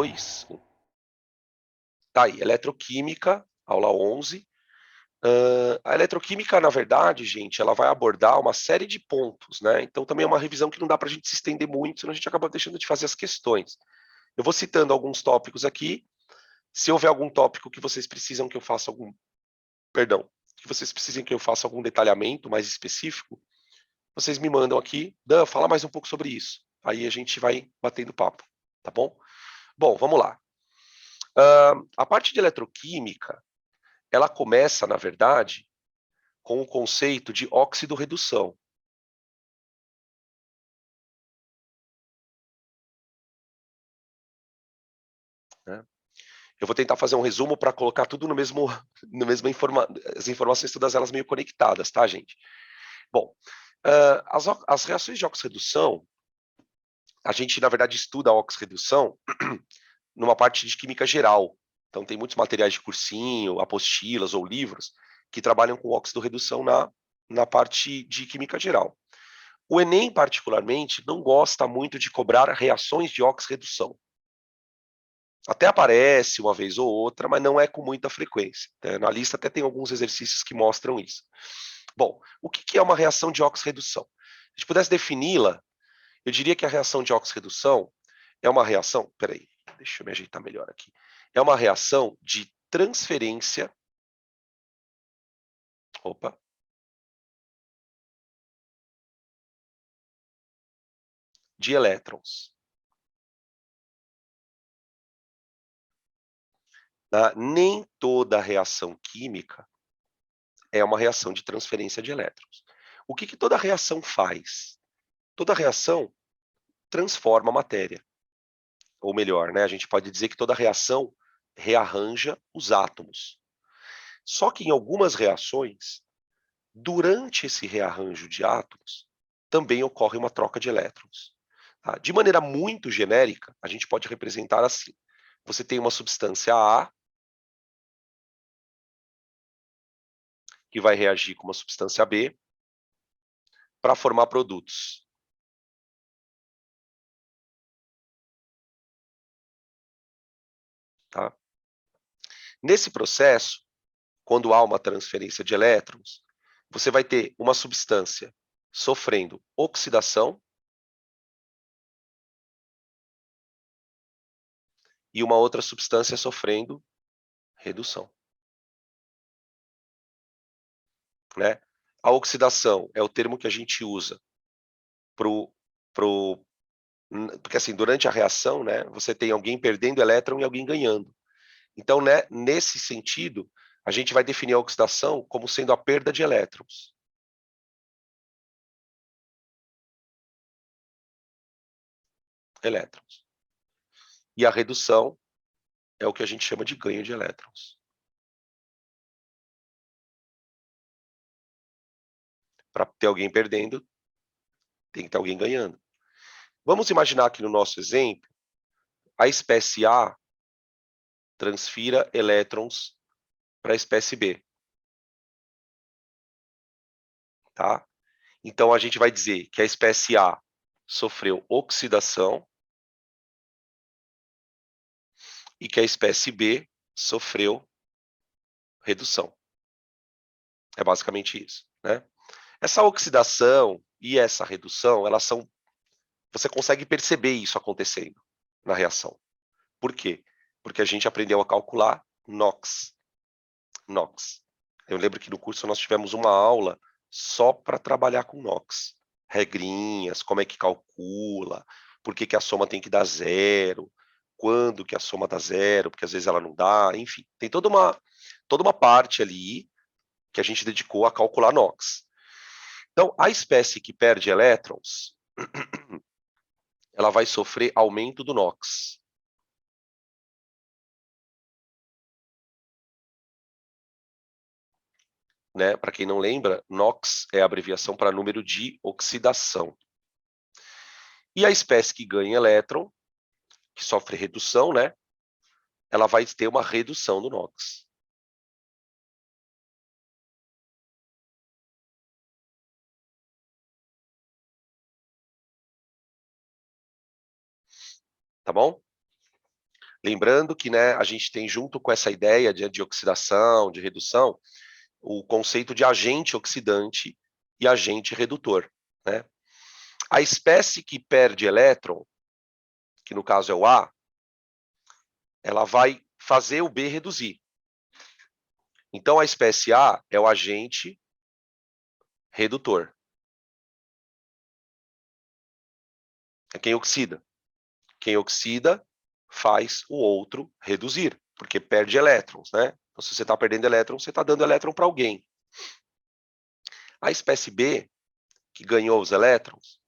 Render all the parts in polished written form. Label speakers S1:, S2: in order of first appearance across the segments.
S1: 2, 1. Tá aí, eletroquímica, aula 11. A eletroquímica, na verdade, gente, ela vai abordar uma série de pontos, né? Então também é uma revisão que não dá para a gente se estender muito, senão a gente acaba deixando de fazer as questões. Eu vou citando alguns tópicos aqui. Se houver algum tópico que vocês precisam que eu faça algum, perdão, que vocês precisem que eu faça algum detalhamento mais específico, vocês me mandam aqui. Dan, fala mais um pouco sobre isso. Aí a gente vai batendo papo, tá bom? Bom, vamos lá. A parte de eletroquímica, ela começa, na verdade, com o conceito de óxido-redução. Né? Eu vou tentar fazer um resumo para colocar tudo no mesmo as informações todas elas meio conectadas, tá, gente? Bom, as reações de oxirredução, a gente, na verdade, estuda a oxirredução numa parte de química geral. Então, tem muitos materiais de cursinho, apostilas ou livros que trabalham com óxido-redução na parte de química geral. O Enem, particularmente, não gosta muito de cobrar reações de oxirredução. Até aparece uma vez ou outra, mas não é com muita frequência. Na lista até tem alguns exercícios que mostram isso. Bom, o que é uma reação de oxirredução? Se a gente pudesse defini-la, eu diria que a reação de oxirredução é uma reação... Peraí, deixa eu me ajeitar melhor aqui. É uma reação de transferência... Opa. De elétrons. Nem toda reação química é uma reação de transferência de elétrons. O que toda reação faz? Toda reação transforma a matéria. Ou melhor, né, a gente pode dizer que toda reação rearranja os átomos. Só que em algumas reações, durante esse rearranjo de átomos, também ocorre uma troca de elétrons. Tá? De maneira muito genérica, a gente pode representar assim. Você tem uma substância A, que vai reagir com uma substância B, para formar produtos. Tá? Nesse processo, quando há uma transferência de elétrons, você vai ter uma substância sofrendo oxidação e uma outra substância sofrendo redução. Né? A oxidação é o termo que a gente usa porque assim, durante a reação, né, você tem alguém perdendo elétron e alguém ganhando. Então, né, nesse sentido, a gente vai definir a oxidação como sendo a perda de elétrons. E a redução é o que a gente chama de ganho de elétrons. Para ter alguém perdendo, tem que ter alguém ganhando. Vamos imaginar que no nosso exemplo, a espécie A transfira elétrons para a espécie B. Tá? Então, a gente vai dizer que a espécie A sofreu oxidação e que a espécie B sofreu redução. É basicamente isso. Né? Essa oxidação e essa redução, elas são... Você consegue perceber isso acontecendo na reação. Por quê? Porque a gente aprendeu a calcular NOx. NOx. Eu lembro que no curso nós tivemos uma aula só para trabalhar com NOx. Regrinhas, como é que calcula, por que a soma tem que dar zero, quando que a soma dá zero, porque às vezes ela não dá, enfim. Tem toda uma parte ali que a gente dedicou a calcular NOx. Então, a espécie que perde elétrons, ela vai sofrer aumento do NOx. Né? Para quem não lembra, NOx é a abreviação para número de oxidação. E a espécie que ganha elétron, que sofre redução, né? Ela vai ter uma redução do NOx. Tá bom? Lembrando que, né, a gente tem junto com essa ideia de oxidação, de redução, o conceito de agente oxidante e agente redutor, né? A espécie que perde elétron, que no caso é o A, ela vai fazer o B reduzir. Então, a espécie A é o agente redutor. É quem oxida. Quem oxida faz o outro reduzir, porque perde elétrons, né? Então, se você está perdendo elétrons, você está dando elétron para alguém. A espécie B, que ganhou os elétrons,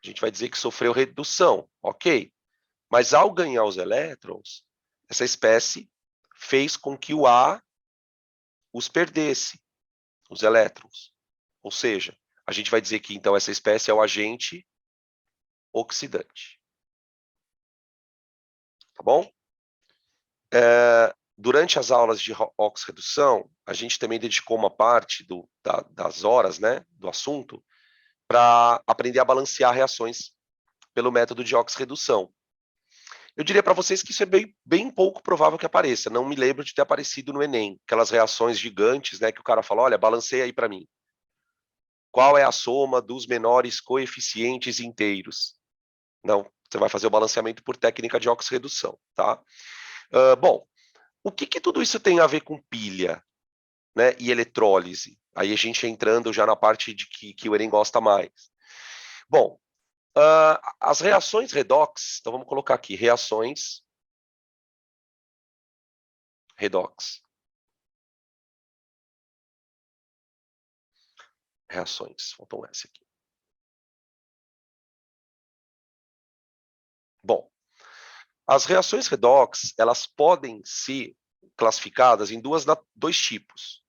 S1: a gente vai dizer que sofreu redução, ok. Mas ao ganhar os elétrons, essa espécie fez com que o A os perdesse, os elétrons. Ou seja, a gente vai dizer que então essa espécie é o agente oxidante. Tá bom? Durante as aulas de oxirredução, a gente também dedicou uma parte das horas, né, do assunto, para aprender a balancear reações pelo método de oxirredução. Eu diria para vocês que isso é bem pouco provável que apareça. Não me lembro de ter aparecido no Enem. Aquelas reações gigantes, né, que o cara fala, olha, balanceia aí para mim. Qual é a soma dos menores coeficientes inteiros? Não, você vai fazer o balanceamento por técnica de oxirredução, tá? Bom, o que tudo isso tem a ver com pilha, né, e eletrólise? Aí a gente entrando já na parte de que o Enem gosta mais. Bom, as reações redox, então vamos colocar aqui, reações redox. Reações, faltou um S aqui. Bom, as reações redox, elas podem ser classificadas em dois tipos.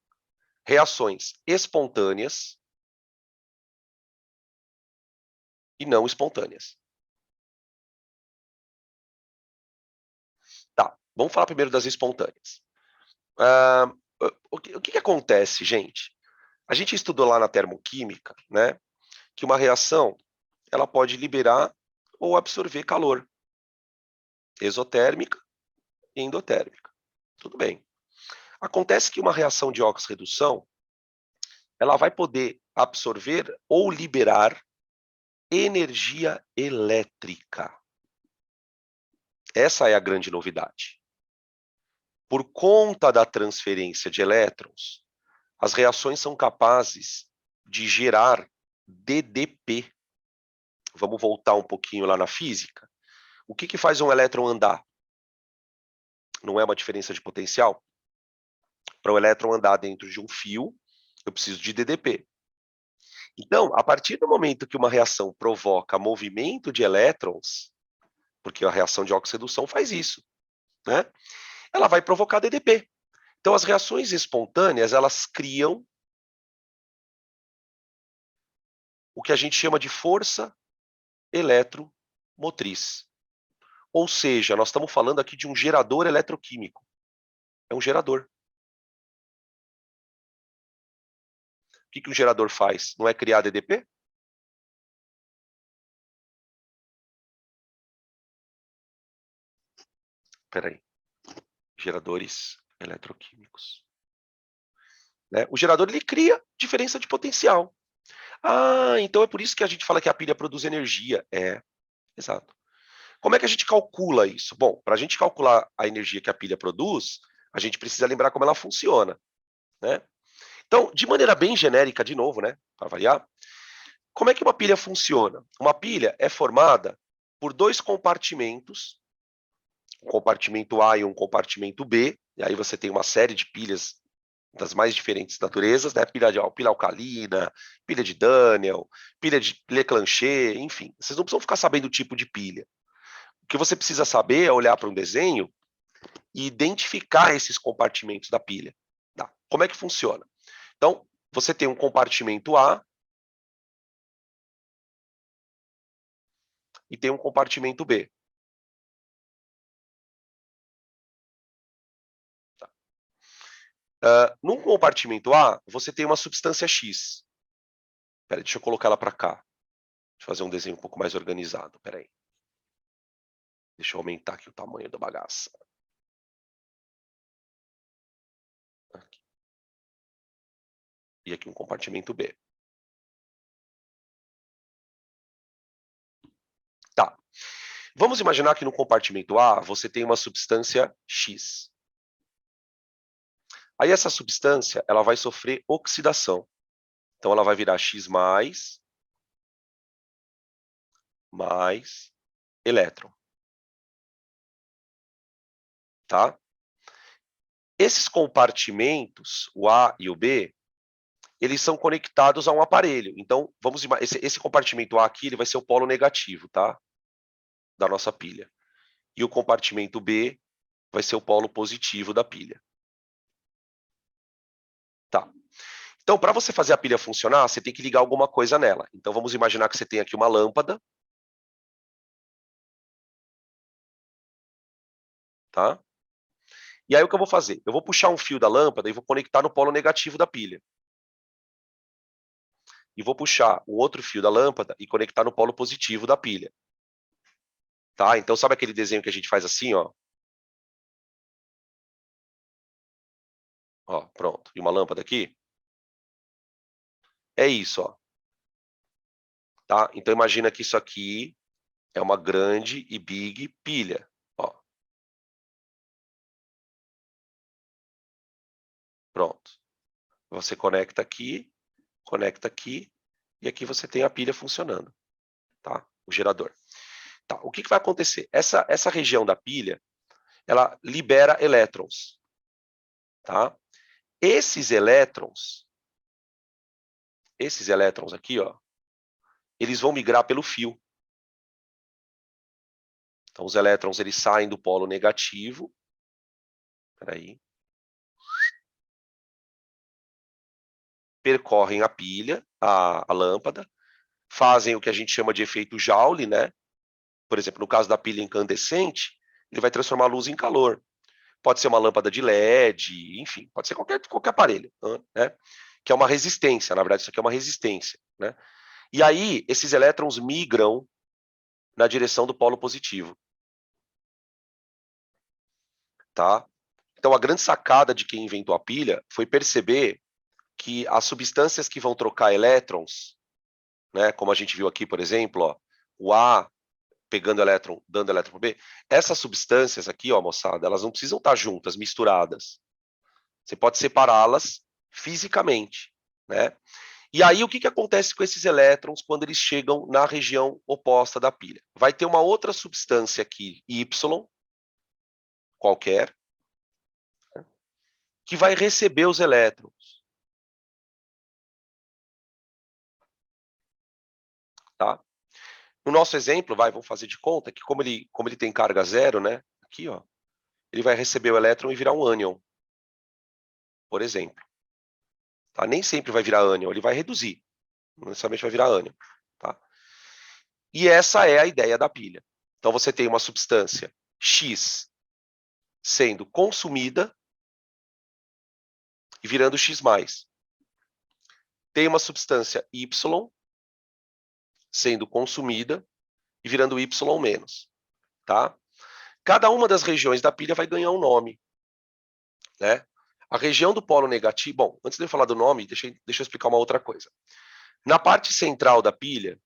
S1: Reações espontâneas e não espontâneas. Tá, vamos falar primeiro das espontâneas. O que acontece, gente? A gente estudou lá na termoquímica, né, que uma reação ela pode liberar ou absorver calor, exotérmica e endotérmica. Tudo bem. Acontece que uma reação de oxirredução ela vai poder absorver ou liberar energia elétrica. Essa é a grande novidade. Por conta da transferência de elétrons, as reações são capazes de gerar DDP. Vamos voltar um pouquinho lá na física. O que faz um elétron andar? Não é uma diferença de potencial? Para o elétron andar dentro de um fio, eu preciso de DDP. Então, a partir do momento que uma reação provoca movimento de elétrons, porque a reação de oxirredução faz isso, né? Ela vai provocar DDP. Então, as reações espontâneas, elas criam o que a gente chama de força eletromotriz. Ou seja, nós estamos falando aqui de um gerador eletroquímico. É um gerador. O que um gerador faz? Não é criar DDP? Espera aí. Geradores eletroquímicos. Né? O gerador ele cria diferença de potencial. Ah, então é por isso que a gente fala que a pilha produz energia. É, exato. Como é que a gente calcula isso? Bom, para a gente calcular a energia que a pilha produz, a gente precisa lembrar como ela funciona, né? Então, de maneira bem genérica, de novo, né, para variar, como é que uma pilha funciona? Uma pilha é formada por dois compartimentos, um compartimento A e um compartimento B, e aí você tem uma série de pilhas das mais diferentes naturezas, né? Pilha alcalina, pilha de Daniel, pilha de Leclanché, enfim. Vocês não precisam ficar sabendo o tipo de pilha. O que você precisa saber é olhar para um desenho e identificar esses compartimentos da pilha. Tá? Como é que funciona? Então, você tem um compartimento A e tem um compartimento B. Num compartimento A, você tem uma substância X. Peraí, deixa eu colocar ela para cá. Deixa eu fazer um desenho um pouco mais organizado. Peraí. Deixa eu aumentar aqui o tamanho da bagaça. e aqui um compartimento B. Tá. Vamos imaginar que no compartimento A você tem uma substância X. Aí essa substância ela vai sofrer oxidação. Então ela vai virar X mais elétron. Tá? Esses compartimentos, o A e o B, eles são conectados a um aparelho. Então, esse compartimento A aqui ele vai ser o polo negativo, tá? Da nossa pilha. E o compartimento B vai ser o polo positivo da pilha. Tá. Então, para você fazer a pilha funcionar, você tem que ligar alguma coisa nela. Então, vamos imaginar que você tem aqui uma lâmpada. Tá? E aí, o que eu vou fazer? Eu vou puxar um fio da lâmpada e vou conectar no polo negativo da pilha. E vou puxar o outro fio da lâmpada e conectar no polo positivo da pilha. Tá? Então, sabe aquele desenho que a gente faz assim, ó? Ó, pronto. E uma lâmpada aqui? É isso, ó. Tá? Então, imagina que isso aqui é uma grande e big pilha. Ó. Pronto. Você conecta aqui, e aqui você tem a pilha funcionando. Tá? O gerador. Tá. O que vai acontecer? Essa região da pilha, ela libera elétrons. Tá? Esses elétrons aqui, ó, eles vão migrar pelo fio. Então, os elétrons eles saem do polo negativo. Peraí. Percorrem a pilha, a lâmpada, fazem o que a gente chama de efeito Joule, né? Por exemplo, no caso da pilha incandescente, ele vai transformar a luz em calor. Pode ser uma lâmpada de LED, enfim, pode ser qualquer aparelho, né? Que é uma resistência, na verdade, isso aqui é uma resistência, né? E aí, esses elétrons migram na direção do polo positivo. Tá? Então, a grande sacada de quem inventou a pilha foi perceber que as substâncias que vão trocar elétrons, né, como a gente viu aqui, por exemplo, ó, o A pegando elétron, dando elétron para o B, essas substâncias aqui, ó, moçada, elas não precisam estar juntas, misturadas. Você pode separá-las fisicamente, né? E aí, o que acontece com esses elétrons quando eles chegam na região oposta da pilha? Vai ter uma outra substância aqui, Y, qualquer, que vai receber os elétrons. Tá? No nosso exemplo, vamos fazer de conta que como ele tem carga zero, né? Aqui, ó, ele vai receber o elétron e virar um ânion, por exemplo. Tá? Nem sempre vai virar ânion, ele vai reduzir. Não necessariamente vai virar ânion. Tá? E essa é a ideia da pilha. Então você tem uma substância X sendo consumida e virando X+. Tem uma substância Y sendo consumida e virando Y-. Tá? Cada uma das regiões da pilha vai ganhar um nome. Né? A região do polo negativo... Bom, antes de eu falar do nome, deixa eu explicar uma outra coisa. Na parte central da pilha,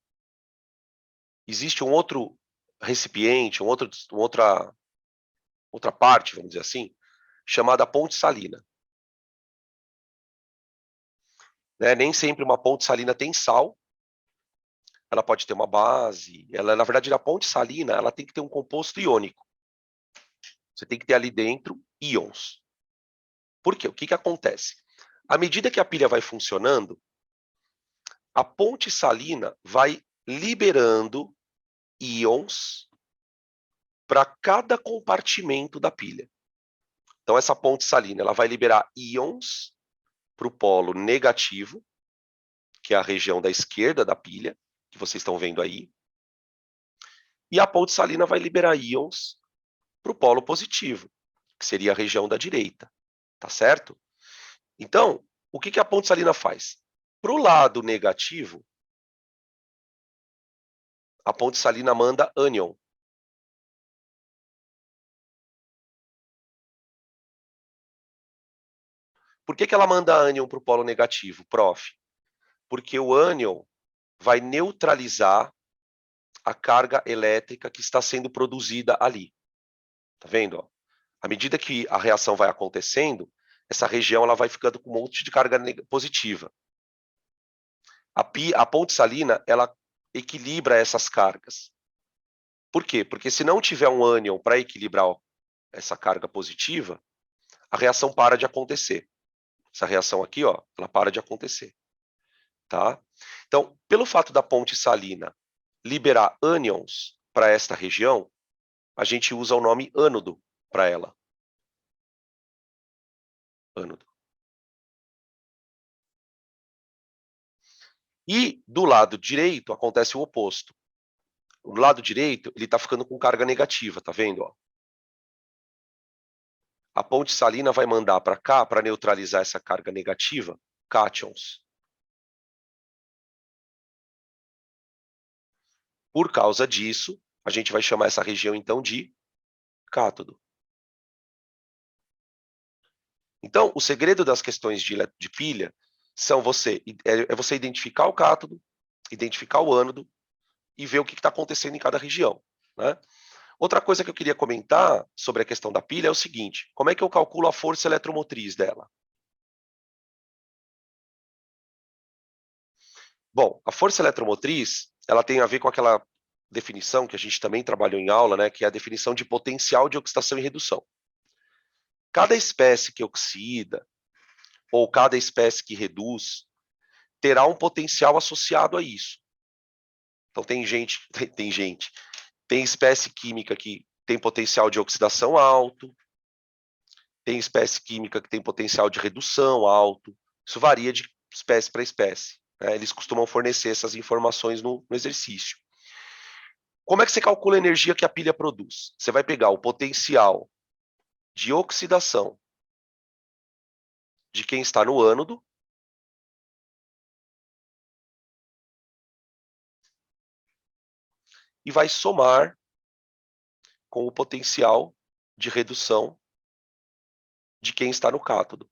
S1: existe um outro recipiente, outra parte, vamos dizer assim, chamada ponte salina. Né? Nem sempre uma ponte salina tem sal, ela pode ter uma base, na verdade, a ponte salina ela tem que ter um composto iônico. Você tem que ter ali dentro íons. Por quê? O que acontece? À medida que a pilha vai funcionando, a ponte salina vai liberando íons para cada compartimento da pilha. Então, essa ponte salina ela vai liberar íons para o polo negativo, que é a região da esquerda da pilha, que vocês estão vendo aí. E a ponte salina vai liberar íons para o polo positivo, que seria a região da direita. Tá certo? Então, o que a ponte salina faz? Para o lado negativo, a ponte salina manda ânion. Por que ela manda ânion para o polo negativo, prof? Porque o ânion vai neutralizar a carga elétrica que está sendo produzida ali. Tá vendo? Ó? À medida que a reação vai acontecendo, essa região ela vai ficando com um monte de carga positiva. A ponte salina, ela equilibra essas cargas. Por quê? Porque se não tiver um ânion para equilibrar essa carga positiva, a reação para de acontecer. Essa reação aqui, ó, ela para de acontecer. Tá? Então, pelo fato da ponte salina liberar ânions para esta região, a gente usa o nome ânodo para ela. Ânodo. E do lado direito acontece o oposto. O lado direito, ele está ficando com carga negativa, tá vendo? Ó? A ponte salina vai mandar para cá, para neutralizar essa carga negativa, cátions. Por causa disso, a gente vai chamar essa região, então, de cátodo. Então, o segredo das questões de pilha é você identificar o cátodo, identificar o ânodo e ver o que está acontecendo em cada região. Né? Outra coisa que eu queria comentar sobre a questão da pilha é o seguinte: como é que eu calculo a força eletromotriz dela? Bom, a força eletromotriz, ela tem a ver com aquela definição que a gente também trabalhou em aula, né, que é a definição de potencial de oxidação e redução. Cada espécie que oxida, ou cada espécie que reduz, terá um potencial associado a isso. Então tem espécie química que tem potencial de oxidação alto, tem espécie química que tem potencial de redução alto. Isso varia de espécie para espécie. Né? Eles costumam fornecer essas informações no exercício. Como é que você calcula a energia que a pilha produz? Você vai pegar o potencial de oxidação de quem está no ânodo e vai somar com o potencial de redução de quem está no cátodo.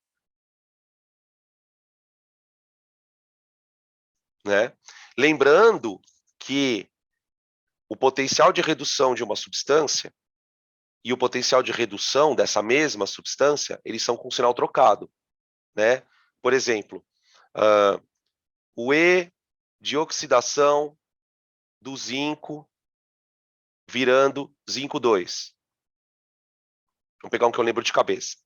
S1: Né? Lembrando que o potencial de redução de uma substância e o potencial de redução dessa mesma substância, eles são com sinal trocado. Né? Por exemplo, o E de oxidação do zinco virando zinco 2. Vamos pegar um que eu lembro de cabeça.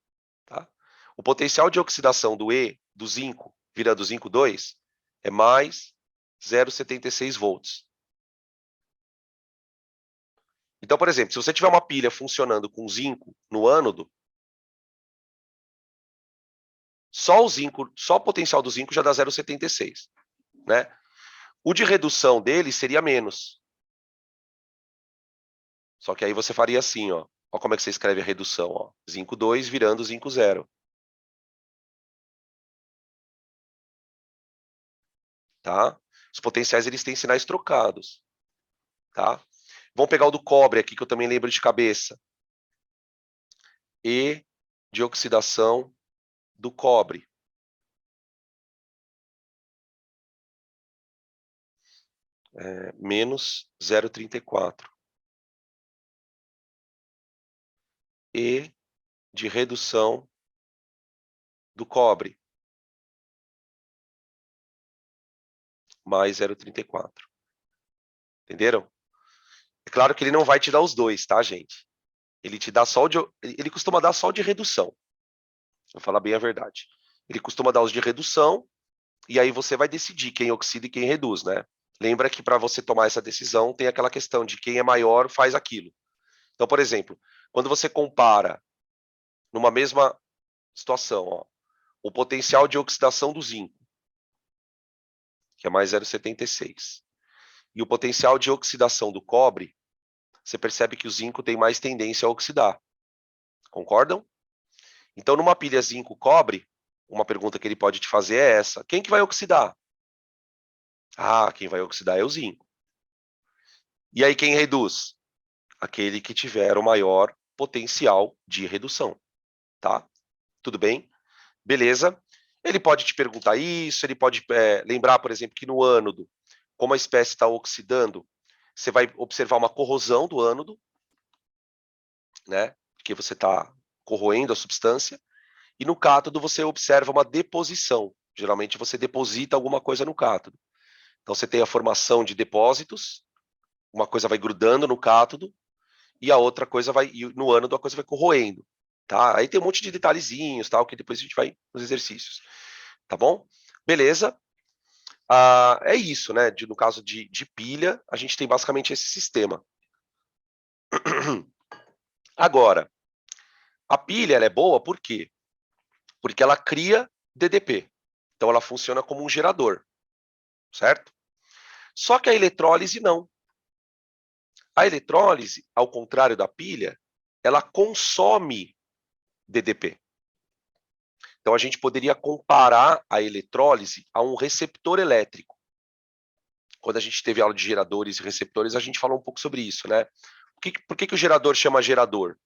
S1: Tá? O potencial de oxidação do E, do zinco, virando zinco 2, é mais 0,76 volts. Então, por exemplo, se você tiver uma pilha funcionando com zinco no ânodo, só o potencial do zinco já dá 0,76. Né? O de redução dele seria menos. Só que aí você faria assim, ó. Ó como é que você escreve a redução, ó. Zinco 2 virando zinco 0. Tá? Os potenciais eles têm sinais trocados. Tá? Vamos pegar o do cobre aqui, que eu também lembro de cabeça. E de oxidação do cobre. Menos 0,34. E de redução do cobre. Mais 0,34. Entenderam? É claro que ele não vai te dar os dois, tá, gente? Ele te dá só o de... Ele costuma dar só o de redução. Vou falar bem a verdade. Ele costuma dar os de redução, e aí você vai decidir quem oxida e quem reduz, né? Lembra que para você tomar essa decisão, tem aquela questão de quem é maior faz aquilo. Então, por exemplo, quando você compara numa mesma situação, ó, o potencial de oxidação do zinco, que é mais 0,76, e o potencial de oxidação do cobre, você percebe que o zinco tem mais tendência a oxidar. Concordam? Então, numa pilha zinco-cobre, uma pergunta que ele pode te fazer é essa: quem que vai oxidar? Ah, quem vai oxidar é o zinco. E aí quem reduz? Aquele que tiver o maior potencial de redução, tá? Tudo bem? Beleza? Ele pode te perguntar isso, ele pode lembrar, por exemplo, que no ânodo, como a espécie está oxidando, você vai observar uma corrosão do ânodo, né? Porque você está corroendo a substância. E no cátodo você observa uma deposição. Geralmente você deposita alguma coisa no cátodo. Então você tem a formação de depósitos, uma coisa vai grudando no cátodo e a outra coisa vai, e no ânodo a coisa vai corroendo, tá? Aí tem um monte de detalhezinhos, tal, que depois a gente vai nos exercícios, tá bom? Beleza? É isso, né? No caso de pilha, a gente tem basicamente esse sistema. Agora, a pilha ela é boa por quê? Porque ela cria DDP. Então ela funciona como um gerador, certo? Só que a eletrólise não. A eletrólise, ao contrário da pilha, ela consome DDP. Então a gente poderia comparar a eletrólise a um receptor elétrico. Quando a gente teve aula de geradores e receptores, a gente falou um pouco sobre isso, né? Por que o gerador chama gerador?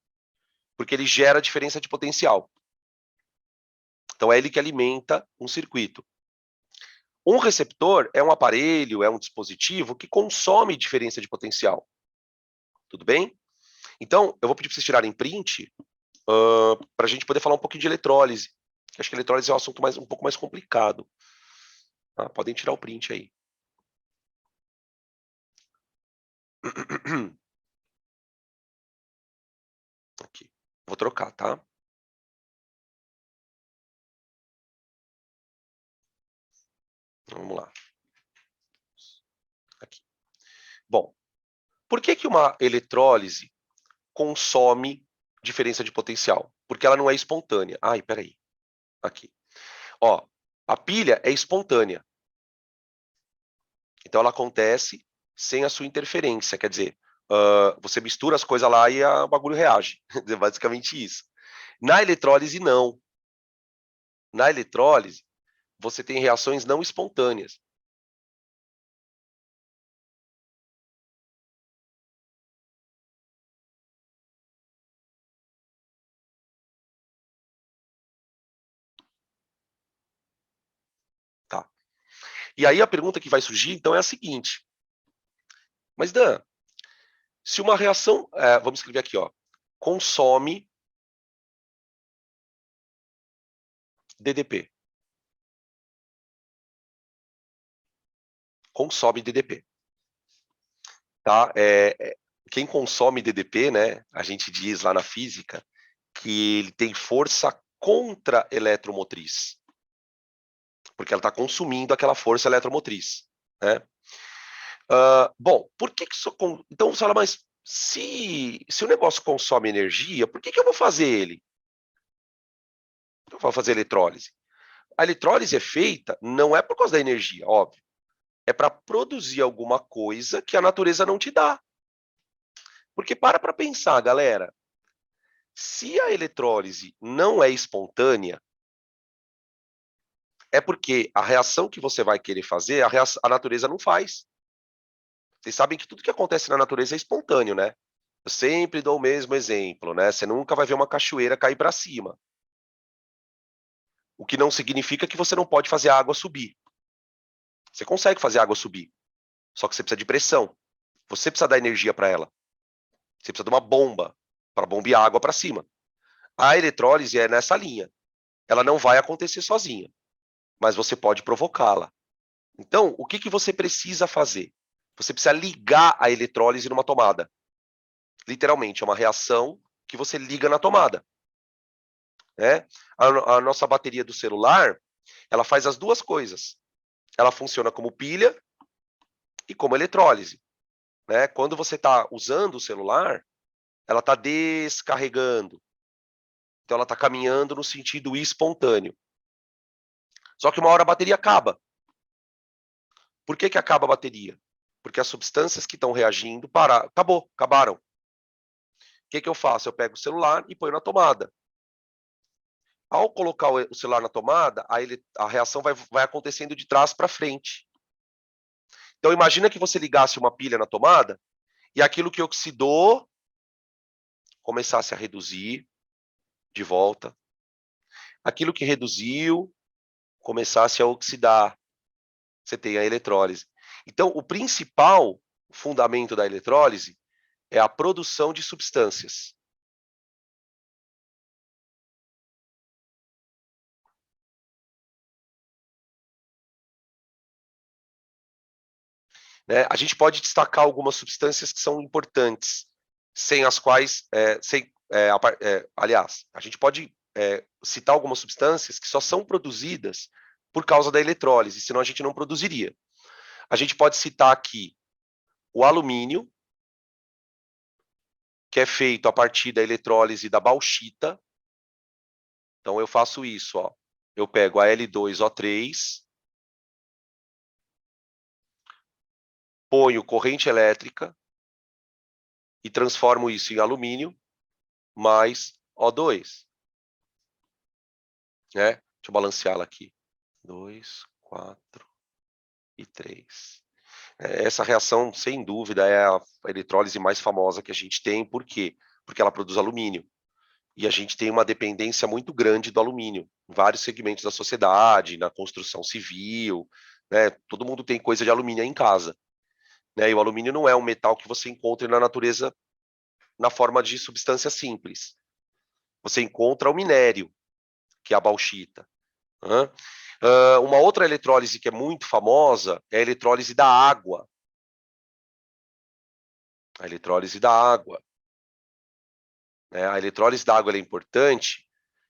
S1: Porque ele gera diferença de potencial. Então é ele que alimenta um circuito. Um receptor é um aparelho, é um dispositivo que consome diferença de potencial. Tudo bem? Então, eu vou pedir para vocês tirarem print para a gente poder falar um pouquinho de eletrólise. Acho que eletrólise é um assunto um pouco mais complicado. Tá? Podem tirar o print aí. Aqui. Vou trocar, tá? Vamos lá. Aqui. Bom, por que uma eletrólise consome diferença de potencial? Porque ela não é espontânea. Ai, peraí. Aqui. Ó, a pilha é espontânea. Então ela acontece sem a sua interferência. Quer dizer, você mistura as coisas lá e o bagulho reage. É basicamente isso. Na eletrólise, não. Na eletrólise, você tem reações não espontâneas. Tá? E aí a pergunta que vai surgir, então, é a seguinte. Mas, Dan, se uma reação, vamos escrever aqui, ó, consome DDP. Consome DDP. Tá? Quem consome DDP, né, a gente diz lá na física que ele tem força contra-eletromotriz. Porque ela está consumindo aquela força eletromotriz. Né? Bom, por que isso... Então, você fala, mas se o negócio consome energia, por que eu vou fazer ele? Eu vou fazer eletrólise. A eletrólise é feita não é por causa da energia, óbvio. É para produzir alguma coisa que a natureza não te dá. Porque para pensar, galera. Se a eletrólise não é espontânea, é porque a reação que você vai querer fazer, a natureza não faz. Vocês sabem que tudo que acontece na natureza é espontâneo, né? Eu sempre dou o mesmo exemplo, né? Você nunca vai ver uma cachoeira cair para cima. O que não significa que você não pode fazer a água subir. Você consegue fazer a água subir, só que você precisa de pressão. Você precisa dar energia para ela. Você precisa de uma bomba para bombear água para cima. A eletrólise é nessa linha. Ela não vai acontecer sozinha, mas você pode provocá-la. Então, o que você precisa fazer? Você precisa ligar a eletrólise numa tomada. Literalmente, é uma reação que você liga na tomada. Né? A nossa bateria do celular, ela faz as duas coisas. Ela funciona como pilha e como eletrólise. Né? Quando você está usando o celular, ela está descarregando. Então, ela está caminhando no sentido espontâneo. Só que uma hora a bateria acaba. Por que acaba a bateria? Porque as substâncias que estão reagindo acabaram. O que eu faço? Eu pego o celular e ponho na tomada. Ao colocar o celular na tomada, a reação vai acontecendo de trás para frente. Então, imagina que você ligasse uma pilha na tomada e aquilo que oxidou começasse a reduzir de volta. aquilo que reduziu começasse a oxidar, você tem a eletrólise. Então, o principal fundamento da eletrólise é a produção de substâncias. Né? A gente pode destacar algumas substâncias que são importantes, sem as quais, aliás, a gente pode citar algumas substâncias que só são produzidas por causa da eletrólise, senão a gente não produziria. A gente pode citar aqui o alumínio, que é feito a partir da eletrólise da bauxita. Então, eu faço isso, ó. Eu pego a L2O3, ponho corrente elétrica e transformo isso em alumínio mais O2. Né? Deixa eu balanceá-la aqui. 2, 4 e 3. Essa reação, sem dúvida, é a eletrólise mais famosa que a gente tem. Por quê? Porque ela produz alumínio. E a gente tem uma dependência muito grande do alumínio, em vários segmentos da sociedade, na construção civil, né? Todo mundo tem coisa de alumínio em casa. Né? E o alumínio não é um metal que você encontra na natureza na forma de substância simples. Você encontra o minério, que é a bauxita. Né? Uma outra eletrólise que é muito famosa é a eletrólise da água. A eletrólise da água. Né? A eletrólise da água é importante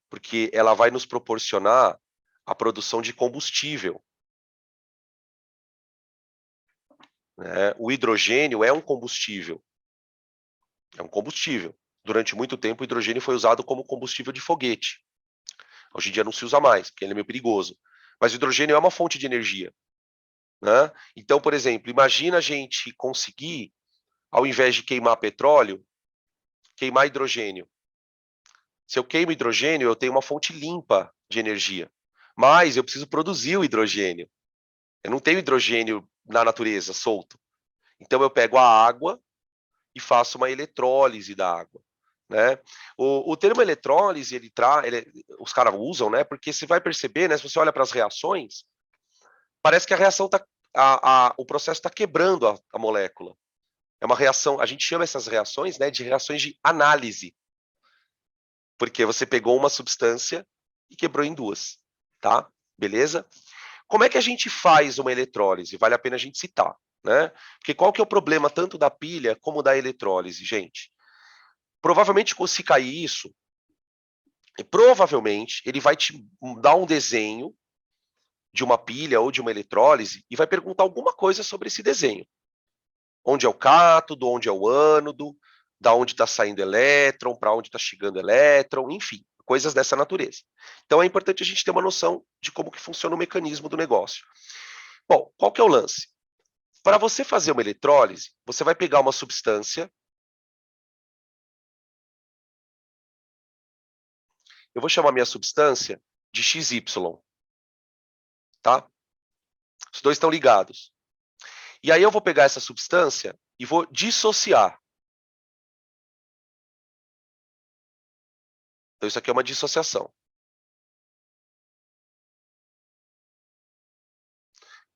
S1: porque ela vai nos proporcionar a produção de combustível. Né? O hidrogênio é um combustível. É um combustível. Durante muito tempo, o hidrogênio foi usado como combustível de foguete. Hoje em dia não se usa mais, porque ele é meio perigoso. Mas o hidrogênio é uma fonte de energia. Né? Então, por exemplo, imagina a gente conseguir, ao invés de queimar petróleo, queimar hidrogênio. Se eu queimo hidrogênio, eu tenho uma fonte limpa de energia. Mas eu preciso produzir o hidrogênio. Eu não tenho hidrogênio na natureza, solto. Então eu pego a água e faço uma eletrólise da água. Né? O termo eletrólise, os caras usam, né? Porque você vai perceber, né? Se você olha para as reações, parece que a reação tá, o processo está quebrando a molécula. É uma reação, a gente chama essas reações, né, de reações de análise, porque você pegou uma substância e quebrou em duas, tá? Beleza? Como é que a gente faz uma eletrólise? Vale a pena a gente citar, né? Porque qual que é o problema tanto da pilha como da eletrólise, gente? Provavelmente, se cair isso, provavelmente ele vai te dar um desenho de uma pilha ou de uma eletrólise e vai perguntar alguma coisa sobre esse desenho. Onde é o cátodo, onde é o ânodo, da onde está saindo elétron, para onde está chegando elétron, enfim, coisas dessa natureza. Então é importante a gente ter uma noção de como que funciona o mecanismo do negócio. Bom, qual que é o lance? Para você fazer uma eletrólise, você vai pegar uma substância. Eu vou chamar minha substância de XY, tá? Os dois estão ligados. E aí eu vou pegar essa substância e vou dissociar. Então isso aqui é uma dissociação.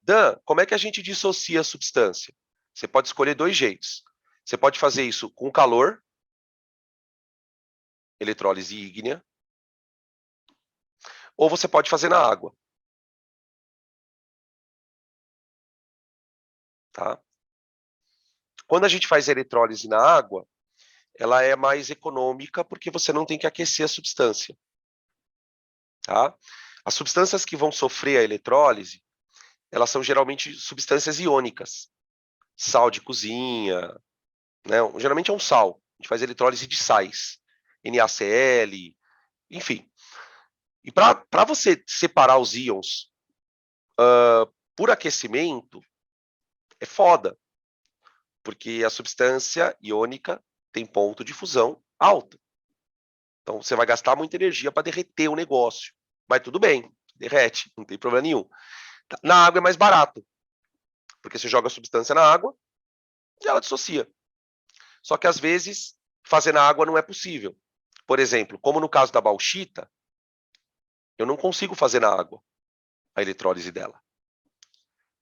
S1: Dan, como é que a gente dissocia a substância? Você pode escolher dois jeitos. Você pode fazer isso com calor, eletrólise ígnea, ou você pode fazer na água. Tá? Quando a gente faz eletrólise na água, ela é mais econômica porque você não tem que aquecer a substância. Tá? As substâncias que vão sofrer a eletrólise, elas são geralmente substâncias iônicas. Sal de cozinha, né? Geralmente é um sal. A gente faz eletrólise de sais, NaCl, enfim. E para você separar os íons por aquecimento, é foda, porque a substância iônica tem ponto de fusão alto. Então você vai gastar muita energia para derreter o negócio. Mas tudo bem, derrete, não tem problema nenhum. Na água é mais barato, porque você joga a substância na água e ela dissocia. Só que às vezes fazer na água não é possível. Por exemplo, como no caso da bauxita, Eu não consigo fazer na água a eletrólise dela,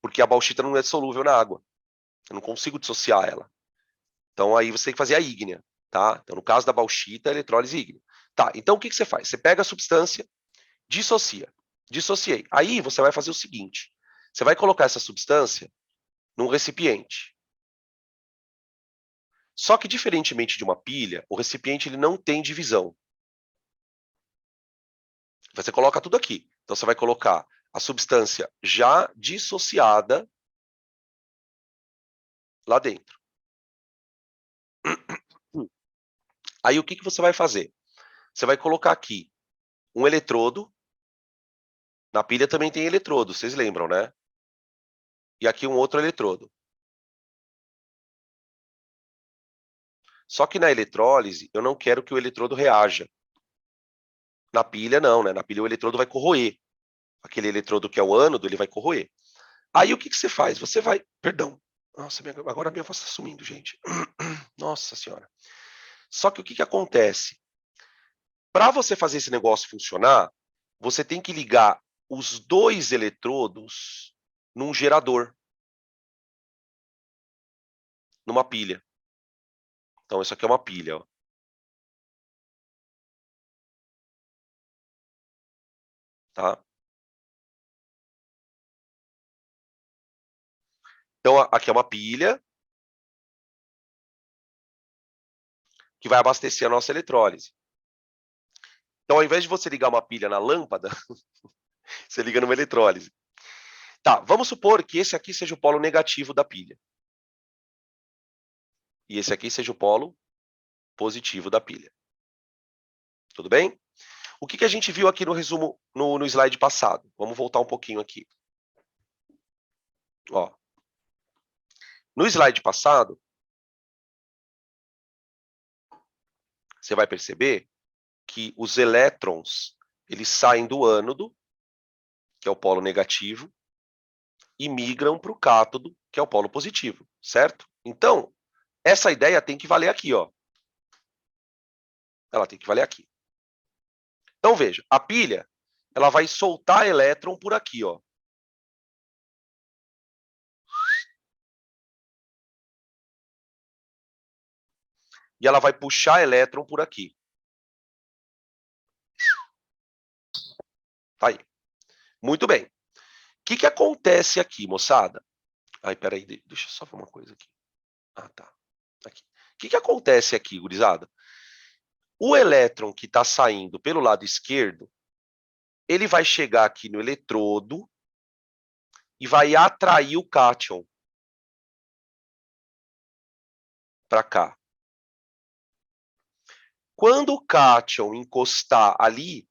S1: porque a bauxita não é solúvel na água. Eu não consigo dissociar ela. Então, aí você tem que fazer a ígnea, tá? Então, no caso da bauxita, a eletrólise ígnea. Tá, então o que você faz? Você pega a substância, dissocia. Dissociei. Aí você vai fazer o seguinte, você vai colocar essa substância num recipiente. Só que, diferentemente de uma pilha, o recipiente ele não tem divisão. Você coloca tudo aqui. Então, você vai colocar a substância já dissociada lá dentro. Aí, o que você vai fazer? Você vai colocar aqui um eletrodo. Na pilha também tem eletrodo, vocês lembram, né? E aqui um outro eletrodo. Só que na eletrólise, eu não quero que o eletrodo reaja. Na pilha, não, né? Na pilha, o eletrodo vai corroer. Aquele eletrodo que é o ânodo, ele vai corroer. Aí, o que você faz? Você vai... Perdão. Nossa, agora a minha voz está sumindo, gente. Nossa Senhora. Só que o que acontece? Para você fazer esse negócio funcionar, você tem que ligar os dois eletrodos num gerador, numa pilha. Então, isso aqui é uma pilha, ó. Tá? Então, aqui é uma pilha que vai abastecer a nossa eletrólise. Então, ao invés de você ligar uma pilha na lâmpada, você liga numa eletrólise. Tá, vamos supor que esse aqui seja o polo negativo da pilha. E esse aqui seja o polo positivo da pilha. Tudo bem? O que a gente viu aqui no resumo, no slide passado? Vamos voltar um pouquinho aqui. Ó. No slide passado, você vai perceber que os elétrons eles saem do ânodo, que é o polo negativo, e migram para o cátodo, que é o polo positivo, certo? Então, essa ideia tem que valer aqui, ó. Ela tem que valer aqui. Então, veja, a pilha, ela vai soltar elétron por aqui, ó. E ela vai puxar elétron por aqui. Tá aí. Muito bem. O que acontece aqui, moçada? Ai, peraí, deixa eu só ver uma coisa aqui. Ah, tá. Aqui. O que acontece aqui, gurizada? O elétron que está saindo pelo lado esquerdo, ele vai chegar aqui no eletrodo e vai atrair o cátion para cá. Quando o cátion encostar ali,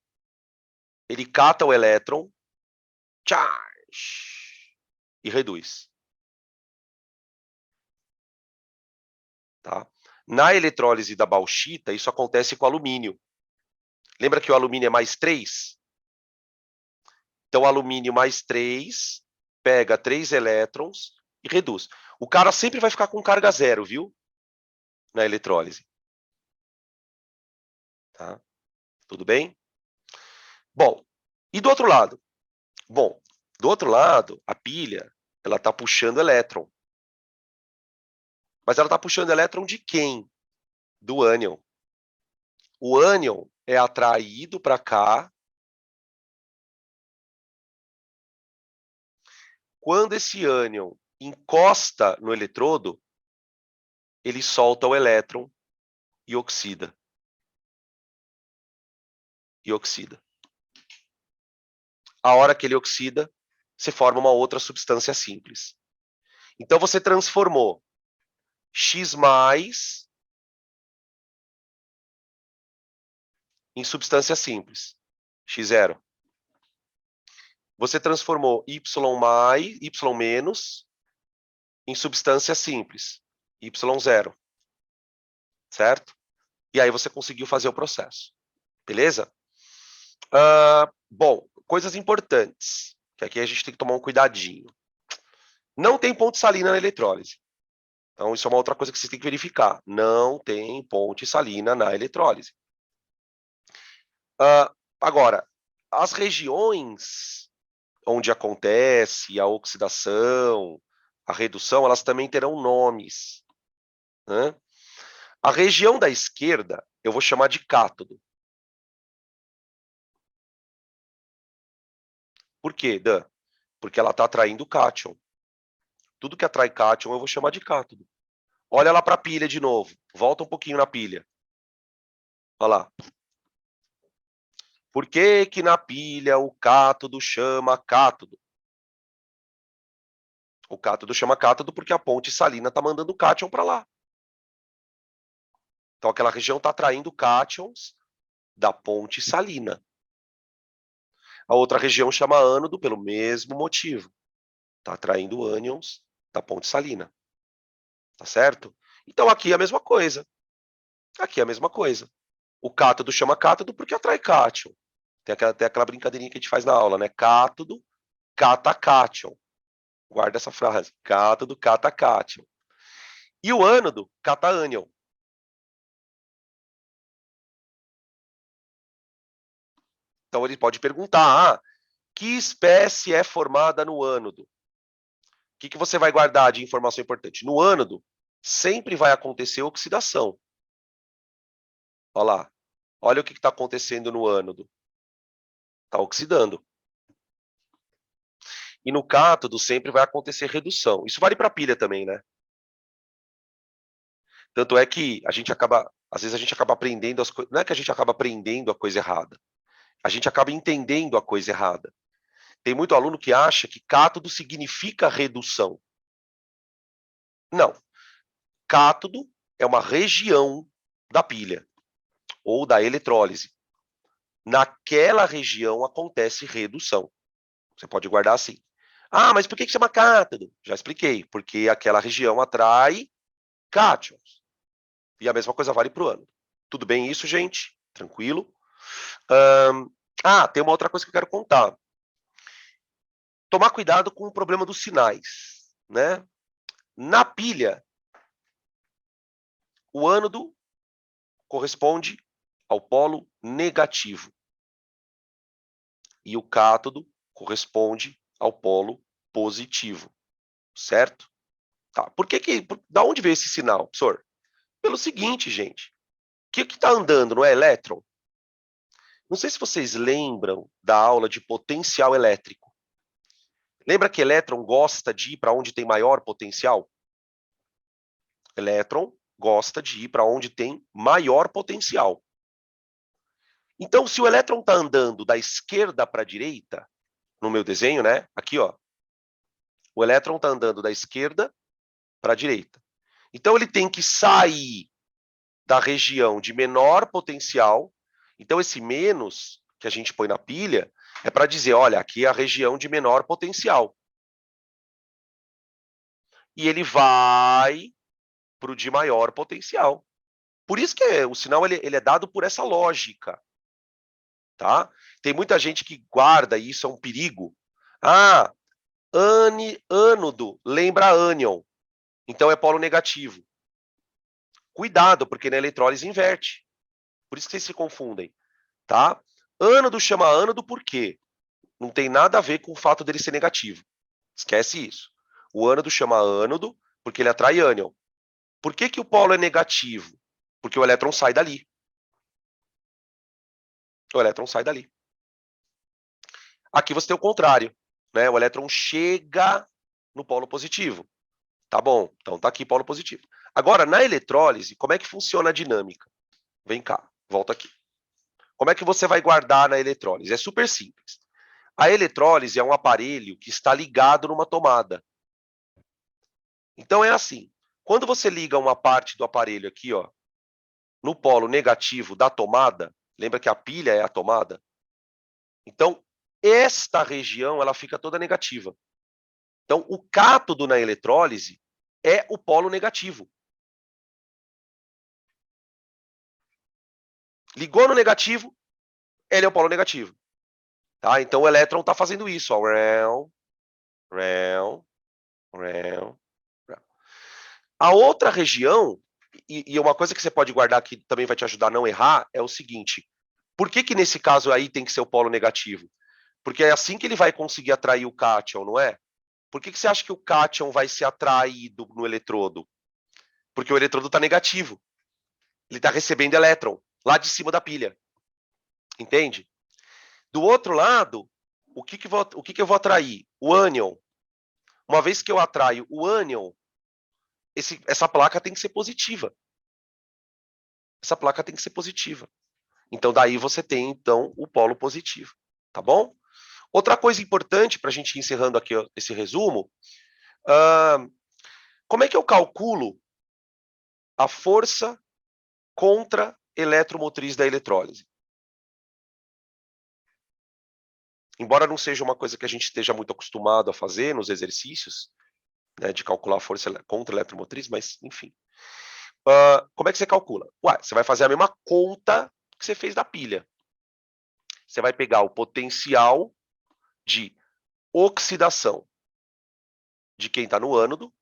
S1: ele cata o elétron, charge, e reduz. Tá? Na eletrólise da bauxita, isso acontece com alumínio. Lembra que o alumínio é mais 3? Então, alumínio mais 3 pega 3 elétrons e reduz. O cara sempre vai ficar com carga zero, viu? Na eletrólise. Tá? Tudo bem? Bom, e do outro lado? Bom, do outro lado, a pilha, ela está puxando elétron. Mas ela está puxando elétron de quem? Do ânion. O ânion é atraído para cá. Quando esse ânion encosta no eletrodo, ele solta o elétron e oxida. E oxida. A hora que ele oxida, você forma uma outra substância simples. Então, você transformou X+, em substância simples, X0. Você transformou Y+, Y- em substância simples, Y0. Certo? E aí você conseguiu fazer o processo. Beleza? Bom, coisas importantes, que aqui a gente tem que tomar um cuidadinho. Não tem ponte salina na eletrólise. Então, isso é uma outra coisa que você tem que verificar. Não tem ponte salina na eletrólise. Agora, as regiões onde acontece a oxidação, a redução, elas também terão nomes, né? A região da esquerda, eu vou chamar de cátodo. Por quê, Dan? Porque ela está atraindo cátion. Tudo que atrai cátion eu vou chamar de cátodo. Olha lá para a pilha de novo. Volta um pouquinho na pilha. Olha lá. Por que que na pilha o cátodo chama cátodo? O cátodo chama cátodo porque a ponte salina está mandando cátion para lá. Então aquela região está atraindo cátions da ponte salina. A outra região chama ânodo pelo mesmo motivo. Está atraindo ânions da ponte salina. Tá certo? Então aqui é a mesma coisa. Aqui é a mesma coisa. O cátodo chama cátodo porque atrai cátion. Tem aquela brincadeirinha que a gente faz na aula, né? Cátodo, cata cátion. Guarda essa frase. Cátodo, cata cátion. E o ânodo, cata ânion. Então ele pode perguntar, que espécie é formada no ânodo? O que você vai guardar de informação importante? No ânodo, sempre vai acontecer oxidação. Olha lá. Olha o que está acontecendo no ânodo. Está oxidando. E no cátodo sempre vai acontecer redução. Isso vale para a pilha também, né? Tanto é que a gente acaba, às vezes a gente acaba aprendendo as coisas, não é que a gente acaba aprendendo a coisa errada. A gente acaba entendendo a coisa errada. Tem muito aluno que acha que cátodo significa redução. Não. Cátodo é uma região da pilha ou da eletrólise. Naquela região acontece redução. Você pode guardar assim. Ah, mas por que chama cátodo? Já expliquei. Porque aquela região atrai cátions. E a mesma coisa vale para o ânodo. Tudo bem isso, gente? Tranquilo? Tem uma outra coisa que eu quero contar. Tomar cuidado com o problema dos sinais, né? Na pilha, o ânodo corresponde ao polo negativo. E o cátodo corresponde ao polo positivo. Certo? Tá. Da onde veio esse sinal, professor? Pelo seguinte, gente. O que está andando, não é elétron? Não sei se vocês lembram da aula de potencial elétrico. Lembra que elétron gosta de ir para onde tem maior potencial? Elétron gosta de ir para onde tem maior potencial. Então, se o elétron está andando da esquerda para a direita, no meu desenho, né? Aqui, ó. O elétron está andando da esquerda para a direita. Então, ele tem que sair da região de menor potencial. Então, esse menos que a gente põe na pilha é para dizer, olha, aqui é a região de menor potencial. E ele vai para o de maior potencial. Por isso que o sinal ele é dado por essa lógica. Tá? Tem muita gente que guarda, e isso é um perigo. Ânodo lembra ânion. Então é polo negativo. Cuidado, porque na eletrólise inverte. Por isso que vocês se confundem. Tá? Ânodo chama ânodo por quê? Não tem nada a ver com o fato dele ser negativo. Esquece isso. O ânodo chama ânodo porque ele atrai ânion. Por que o polo é negativo? Porque o elétron sai dali. O elétron sai dali. Aqui você tem o contrário. Né? O elétron chega no polo positivo. Tá bom, então tá aqui polo positivo. Agora, na eletrólise, como é que funciona a dinâmica? Vem cá, volta aqui. Como é que você vai guardar na eletrólise? É super simples. A eletrólise é um aparelho que está ligado numa tomada. Então é assim, quando você liga uma parte do aparelho aqui, ó, no polo negativo da tomada, lembra que a pilha é a tomada? Então, esta região ela fica toda negativa. Então, o cátodo na eletrólise é o polo negativo. Ligou no negativo, ele é o polo negativo. Tá? Então, o elétron está fazendo isso. Ó. A outra região, e uma coisa que você pode guardar que também vai te ajudar a não errar, é o seguinte. Por que nesse caso aí tem que ser o polo negativo? Porque é assim que ele vai conseguir atrair o cátion, não é? Por que você acha que o cátion vai ser atraído no eletrodo? Porque o eletrodo está negativo. Ele está recebendo elétron lá de cima da pilha. Entende? Do outro lado, o que eu vou atrair? O ânion. Uma vez que eu atraio o ânion, essa placa tem que ser positiva. Essa placa tem que ser positiva. Então, daí você tem, então, o polo positivo. Tá bom? Outra coisa importante, para a gente ir encerrando aqui ó, esse resumo, como é que eu calculo a força contra eletromotriz da eletrólise? Embora não seja uma coisa que a gente esteja muito acostumado a fazer nos exercícios, né, de calcular a força contra eletromotriz, mas, enfim. Como é que você calcula? Ué, você vai fazer a mesma conta que você fez da pilha. Você vai pegar o potencial de oxidação de quem está no ânodo.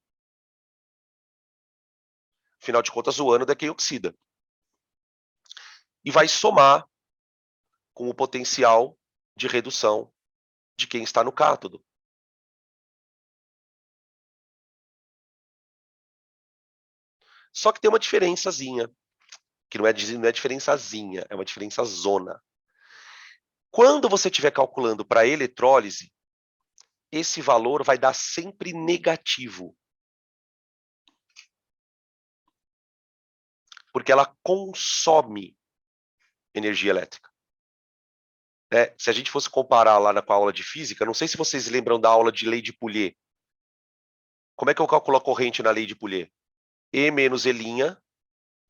S1: Afinal de contas, o ânodo é quem oxida. E vai somar com o potencial de redução de quem está no cátodo. Só que tem uma diferençazinha, que não é diferençazinha, é uma diferença zona. Quando você estiver calculando para eletrólise, esse valor vai dar sempre negativo. Porque ela consome energia elétrica. Se a gente fosse comparar lá com a aula de física, não sei se vocês lembram da aula de lei de Pouliot. Como é que eu calculo a corrente na lei de Pouliot? E menos E'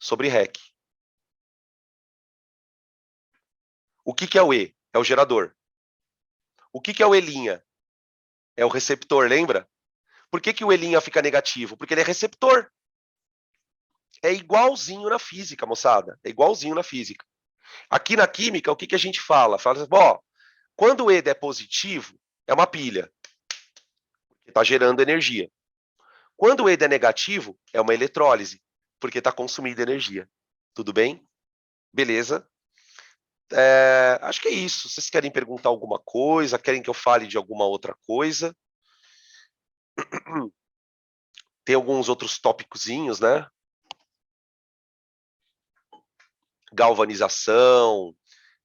S1: sobre REC. O que é o E? É o gerador. O que é o E'? É o receptor, lembra? Por que o E' fica negativo? Porque ele é receptor. É igualzinho na física, moçada. É igualzinho na física. Aqui na química, o que a gente fala? Fala assim, ó, quando o E é positivo, é uma pilha. Está gerando energia. Quando o E é negativo, é uma eletrólise, porque está consumindo energia. Tudo bem? Beleza. Acho que é isso. Vocês querem perguntar alguma coisa? Querem que eu fale de alguma outra coisa? Tem alguns outros tópicozinhos, né? Galvanização,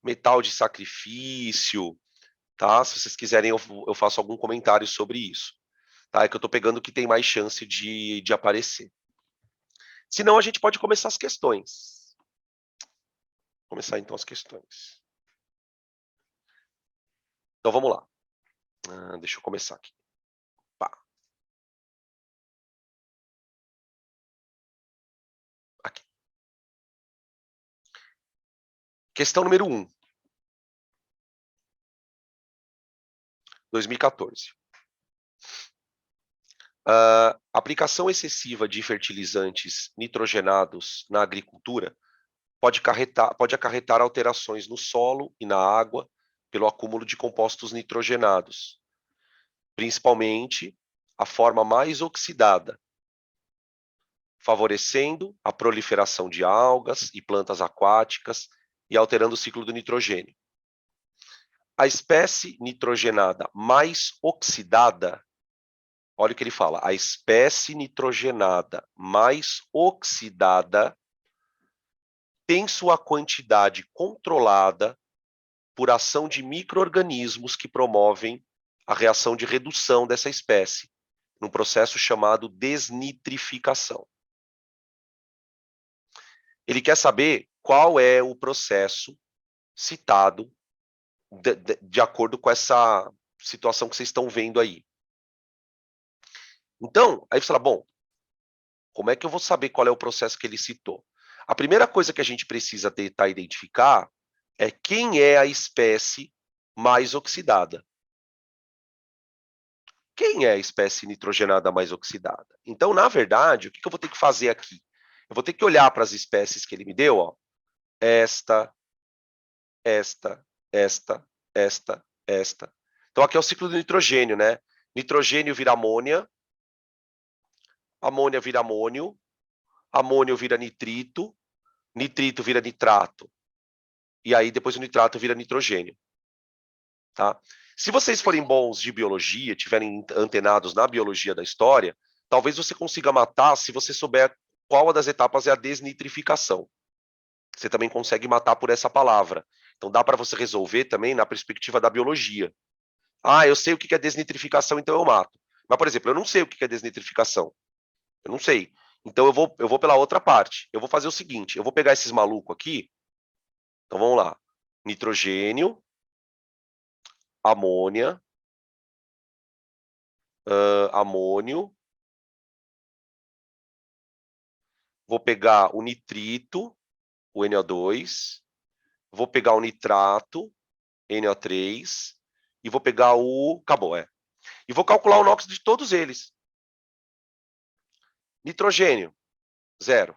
S1: metal de sacrifício, tá? Se vocês quiserem, eu faço algum comentário sobre isso. Tá? É que eu estou pegando o que tem mais chance de aparecer. Senão, a gente pode começar as questões. Começar, então, as questões. Então, vamos lá. Deixa eu começar aqui. Pá. Aqui. Questão número 1. 2014. Aplicação excessiva de fertilizantes nitrogenados na agricultura pode acarretar alterações no solo e na água pelo acúmulo de compostos nitrogenados, principalmente a forma mais oxidada, favorecendo a proliferação de algas e plantas aquáticas e alterando o ciclo do nitrogênio. A espécie nitrogenada mais oxidada, olha o que ele fala, a espécie nitrogenada mais oxidada tem sua quantidade controlada por ação de micro-organismos que promovem a reação de redução dessa espécie, num processo chamado desnitrificação. Ele quer saber qual é o processo citado de acordo com essa situação que vocês estão vendo aí. Então, aí você fala, bom, como é que eu vou saber qual é o processo que ele citou? A primeira coisa que a gente precisa tentar identificar é quem é a espécie mais oxidada. Quem é a espécie nitrogenada mais oxidada? Então, na verdade, o que eu vou ter que fazer aqui? Eu vou ter que olhar para as espécies que ele me deu, ó. Esta. Então, aqui é o ciclo do nitrogênio, né? Nitrogênio vira amônia, amônia vira amônio, amônio vira nitrito, nitrito vira nitrato. e aí depois o nitrato vira nitrogênio. Tá? Se vocês forem bons de biologia, tiverem antenados na biologia da história, talvez você consiga matar se você souber qual das etapas é a desnitrificação. Você também consegue matar por essa palavra. Então dá para você resolver também na perspectiva da biologia. Ah, eu sei o que é desnitrificação, então eu mato. Mas, por exemplo, eu não sei o que é desnitrificação. Eu não sei. Então eu vou pela outra parte. Eu vou fazer o seguinte, eu vou pegar esses malucos aqui. Então vamos lá. Nitrogênio, amônia, amônio. Vou pegar o nitrito, o NO2. Vou pegar o nitrato, NO3. E vou pegar o... Acabou, é. E vou calcular o NOx de todos eles. Nitrogênio, 0.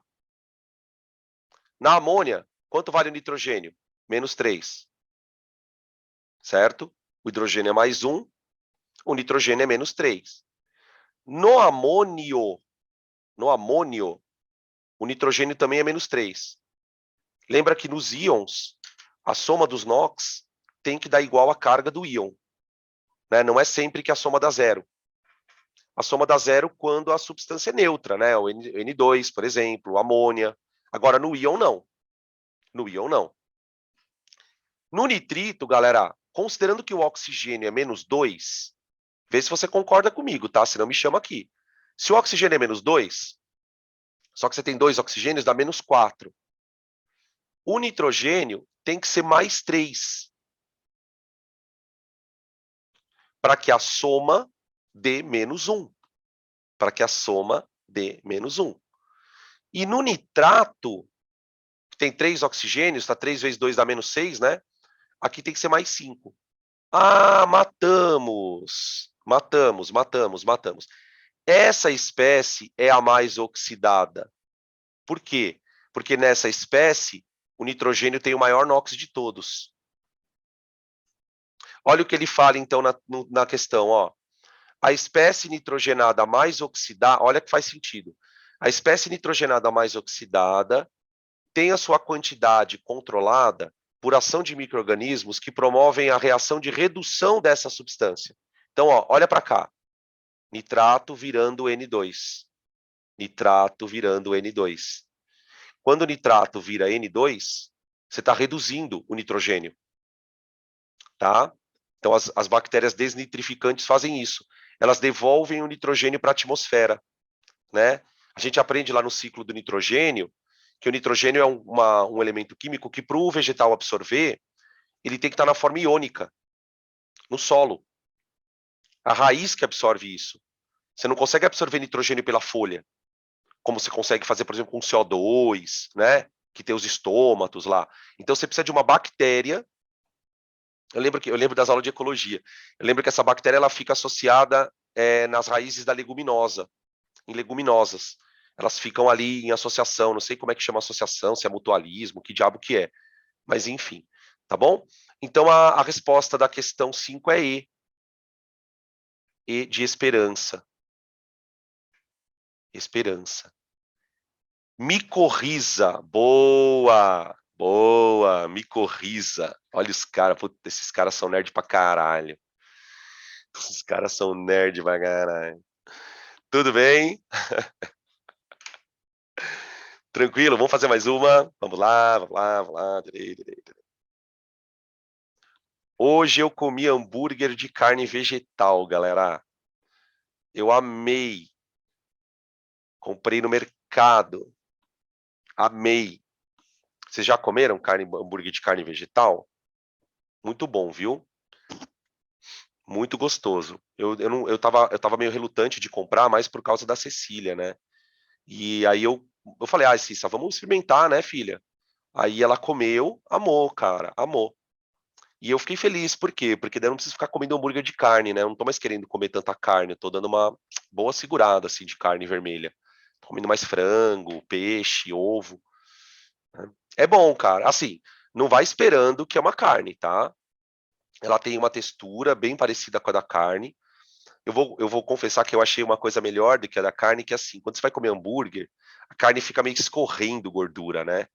S1: Na amônia, quanto vale o nitrogênio? -3. Certo? O hidrogênio é mais 1, o nitrogênio é -3. No amônio, o nitrogênio também é -3. Lembra que nos íons, a soma dos NOx tem que dar igual à carga do íon. Né? Não é sempre que a soma dá 0. A soma dá 0 quando a substância é neutra, né? O N2, por exemplo, o amônia. Agora, no íon, não. No íon, não. No nitrito, galera, considerando que o oxigênio é -2, vê se você concorda comigo, tá? Senão me chama aqui. Se o oxigênio é -2, só que você tem 2 oxigênios, dá -4. O nitrogênio tem que ser +3 para que a soma dê -1. Para que a soma dê -1. E no nitrato, que tem 3 oxigênios, tá? 3 vezes 2 dá -6, né? Aqui tem que ser +5. Ah, matamos! Matamos. Essa espécie é a mais oxidada. Por quê? Porque nessa espécie, o nitrogênio tem o maior NOx de todos. Olha o que ele fala, então, na questão. Ó. A espécie nitrogenada mais oxidada, olha que faz sentido. A espécie nitrogenada mais oxidada tem a sua quantidade controlada por ação de micro-organismos que promovem a reação de redução dessa substância. Então, ó, olha para cá. Nitrato virando N2. Nitrato virando N2. Quando o nitrato vira N2, você está reduzindo o nitrogênio. Tá? Então, as bactérias desnitrificantes fazem isso. Elas devolvem o nitrogênio para a atmosfera. Né? A gente aprende lá no ciclo do nitrogênio que o nitrogênio é um elemento químico que, para o vegetal absorver, ele tem que estar na forma iônica, no solo. A raiz que absorve isso. Você não consegue absorver nitrogênio pela folha, como você consegue fazer, por exemplo, com CO2, né? Que tem os estômatos lá. Então, você precisa de uma bactéria. Eu lembro das aulas de ecologia. Eu lembro que essa bactéria ela fica associada nas raízes da leguminosa, em leguminosas. Elas ficam ali em associação, não sei como é que chama a associação, se é mutualismo, que diabo que é. Mas enfim, tá bom? Então a resposta da questão 5 é E. E de esperança. Esperança. Micorriza. Boa! Boa! Micorriza. Olha os caras, esses caras são nerd pra caralho. Esses caras são nerd pra caralho. Tudo bem? Tranquilo? Vamos fazer mais uma? Vamos lá, vamos lá, vamos lá. Hoje eu comi hambúrguer de carne vegetal, galera. Eu amei. Comprei no mercado. Amei. Vocês já comeram hambúrguer de carne vegetal? Muito bom, viu? Muito gostoso. Eu tava meio relutante de comprar, mais por causa da Cecília, né? E aí eu falei, Cissa, vamos experimentar, né, filha? Aí ela comeu, amou, cara, amou. E eu fiquei feliz, por quê? Porque daí eu não preciso ficar comendo hambúrguer de carne, né? Eu não tô mais querendo comer tanta carne, eu tô dando uma boa segurada, assim, de carne vermelha. Tô comendo mais frango, peixe, ovo. Né? É bom, cara. Assim, não vai esperando que é uma carne, tá? Ela tem uma textura bem parecida com a da carne. Eu vou confessar que eu achei uma coisa melhor do que a da carne, que é assim, quando você vai comer hambúrguer, a carne fica meio que escorrendo gordura, né?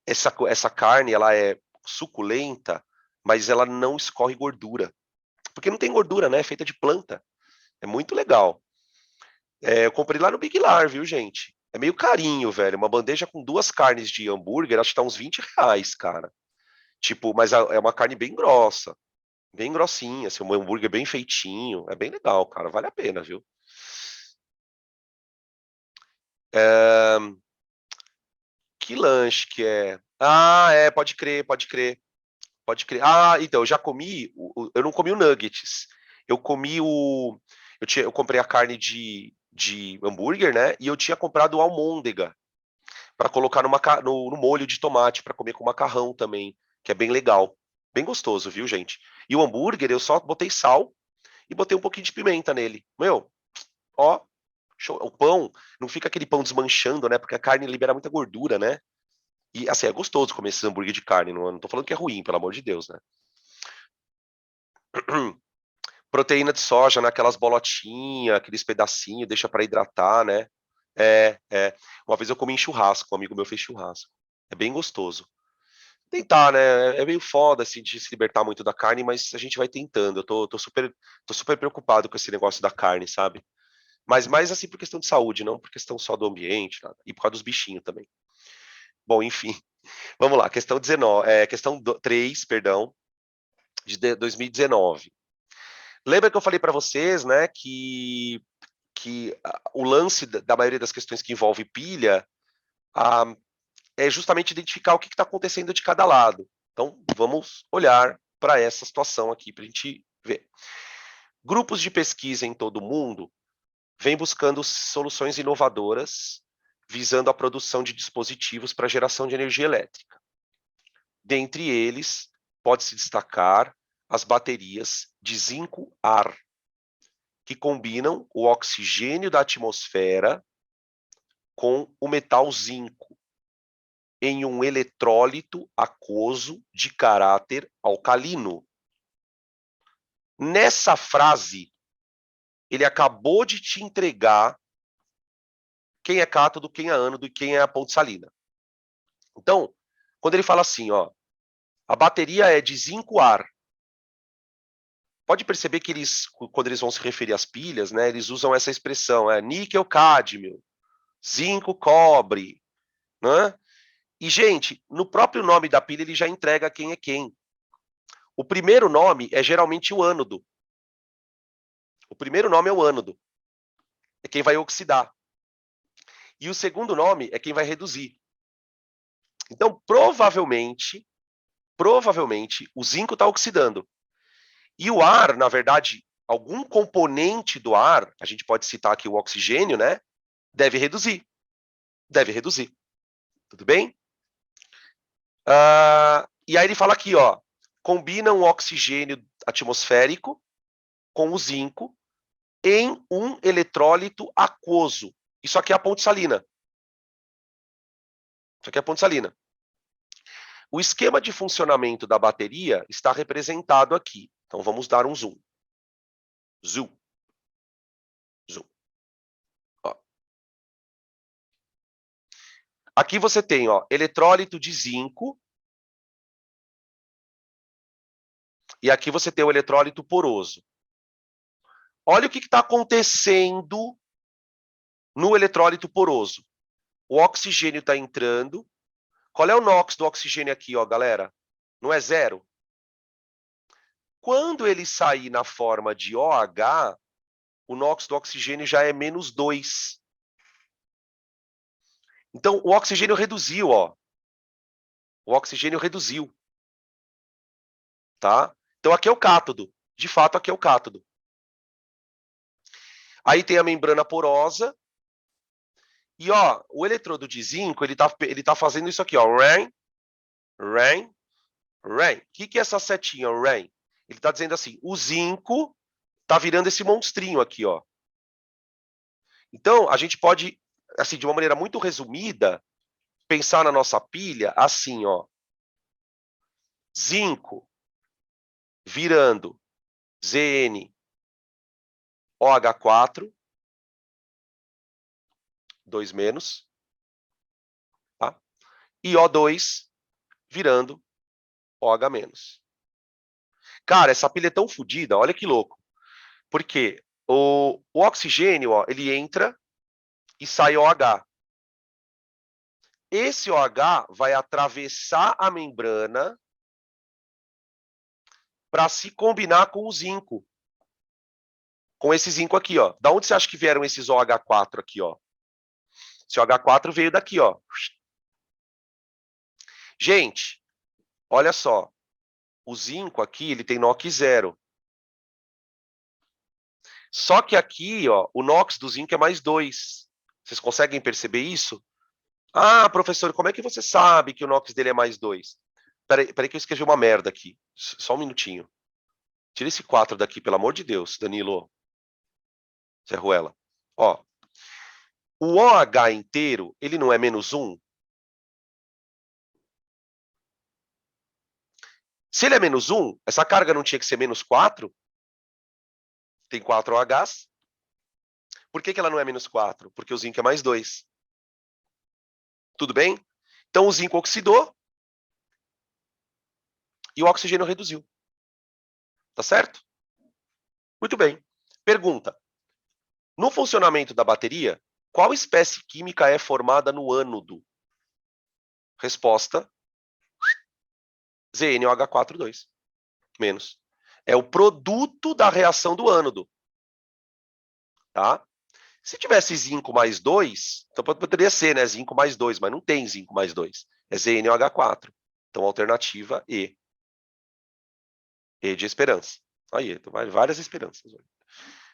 S1: Essa carne, ela é suculenta, mas ela não escorre gordura. Porque não tem gordura, né? É feita de planta. É muito legal. Eu comprei lá no Big Lar, viu, gente? É meio carinho, velho. Uma bandeja com 2 carnes de hambúrguer, acho que tá uns R$ 20, cara. Tipo, mas é uma carne bem grossa, bem grossinha, assim, um hambúrguer bem feitinho. É bem legal, cara. Vale a pena, viu? Que lanche que é? Ah, pode crer, pode crer, pode crer. Ah, então, eu já comi, eu não comi o nuggets. Eu comi o. Eu comprei a carne de hambúrguer, né? E eu tinha comprado o almôndega para colocar no molho de tomate, para comer com macarrão também, que é bem legal. Bem gostoso, viu, gente? E o hambúrguer, eu só botei sal e botei um pouquinho de pimenta nele. Meu, ó, show. O pão não fica aquele pão desmanchando, né? Porque a carne libera muita gordura, né? E assim, é gostoso comer esse hambúrguer de carne, não tô falando que é ruim, pelo amor de Deus, né? Proteína de soja, naquelas bolotinhas, aqueles pedacinhos, deixa para hidratar, né? É. Uma vez eu comi em churrasco, um amigo meu fez churrasco. É bem gostoso. Tentar, né? É meio foda, assim, de se libertar muito da carne, mas a gente vai tentando. Eu tô super preocupado com esse negócio da carne, sabe? Mas mais assim por questão de saúde, não por questão só do ambiente, nada. E por causa dos bichinhos também. Bom, enfim. Vamos lá, questão 19, questão 3, perdão, de 2019. Lembra que eu falei para vocês, né, que o lance da maioria das questões que envolve pilha é justamente identificar o que está acontecendo de cada lado. Então, vamos olhar para essa situação aqui para a gente ver. Grupos de pesquisa em todo o mundo vêm buscando soluções inovadoras visando a produção de dispositivos para geração de energia elétrica. Dentre eles, pode-se destacar as baterias de zinco-ar, que combinam o oxigênio da atmosfera com o metal zinco em um eletrólito aquoso de caráter alcalino. Nessa frase, ele acabou de te entregar quem é cátodo, quem é ânodo e quem é a ponte salina. Então, quando ele fala assim, ó, a bateria é de zinco-ar, pode perceber que eles, quando eles vão se referir às pilhas, né, eles usam essa expressão, níquel-cádmio, zinco-cobre, né? E, gente, no próprio nome da pilha ele já entrega quem é quem. O primeiro nome é geralmente o ânodo. O primeiro nome é o ânodo. É quem vai oxidar. E o segundo nome é quem vai reduzir. Então, provavelmente, o zinco está oxidando. E o ar, na verdade, algum componente do ar, a gente pode citar aqui o oxigênio, né? Deve reduzir. Deve reduzir. Tudo bem? E aí ele fala aqui, ó, combina o oxigênio atmosférico com o zinco em um eletrólito aquoso. Isso aqui é a ponte salina. Isso aqui é a ponte salina. O esquema de funcionamento da bateria está representado aqui. Então vamos dar um zoom. Zoom. Zoom. Ó. Aqui você tem, ó, eletrólito de zinco. E aqui você tem o eletrólito poroso. Olha o que está acontecendo no eletrólito poroso. O oxigênio está entrando. Qual é o NOx do oxigênio aqui, ó, galera? Não é zero? Quando ele sair na forma de OH, o NOx do oxigênio já é -2. Então, o oxigênio reduziu, ó. O oxigênio reduziu. Tá? Então, aqui é o cátodo. De fato, aqui é o cátodo. Aí tem a membrana porosa. E, ó, o eletrodo de zinco, ele tá fazendo isso aqui, ó. Rain, rain, rain. O que é essa setinha, rain? Ele está dizendo assim, o zinco está virando esse monstrinho aqui, ó. Então, a gente pode, assim, de uma maneira muito resumida, pensar na nossa pilha assim, ó. Zinco virando Zn OH4, 2 menos, tá? E O2 virando OH-. Cara, essa pilha é tão fodida, olha que louco. Porque o oxigênio, ó, ele entra e sai OH. Esse OH vai atravessar a membrana para se combinar com o zinco. Com esse zinco aqui, ó. Da onde você acha que vieram esses OH4 aqui, ó? Esse OH4 veio daqui, ó. Gente, olha só. O zinco aqui, ele tem NOx 0. Só que aqui, ó, o NOx do zinco é mais 2. Vocês conseguem perceber isso? Ah, professor, como é que você sabe que o NOx dele é mais 2? Peraí que eu escrevi uma merda aqui. Só um minutinho. Tira esse 4 daqui, pelo amor de Deus, Danilo. Zé Ruela. Ó, o OH inteiro, ele não é menos 1? Se ele é menos 1, essa carga não tinha que ser menos 4? Tem 4 OHs. Por que ela não é menos 4? Porque o zinco é mais 2. Tudo bem? Então o zinco oxidou e o oxigênio reduziu. Tá certo? Muito bem. Pergunta. No funcionamento da bateria, qual espécie química é formada no ânodo? Resposta: ZnOH42-. Menos. É o produto da reação do ânodo. Tá? Se tivesse zinco mais 2, então poderia ser, né? Zinco mais 2, mas não tem zinco mais 2. É ZnOH4. Então, alternativa E. E de esperança. Aí, várias esperanças.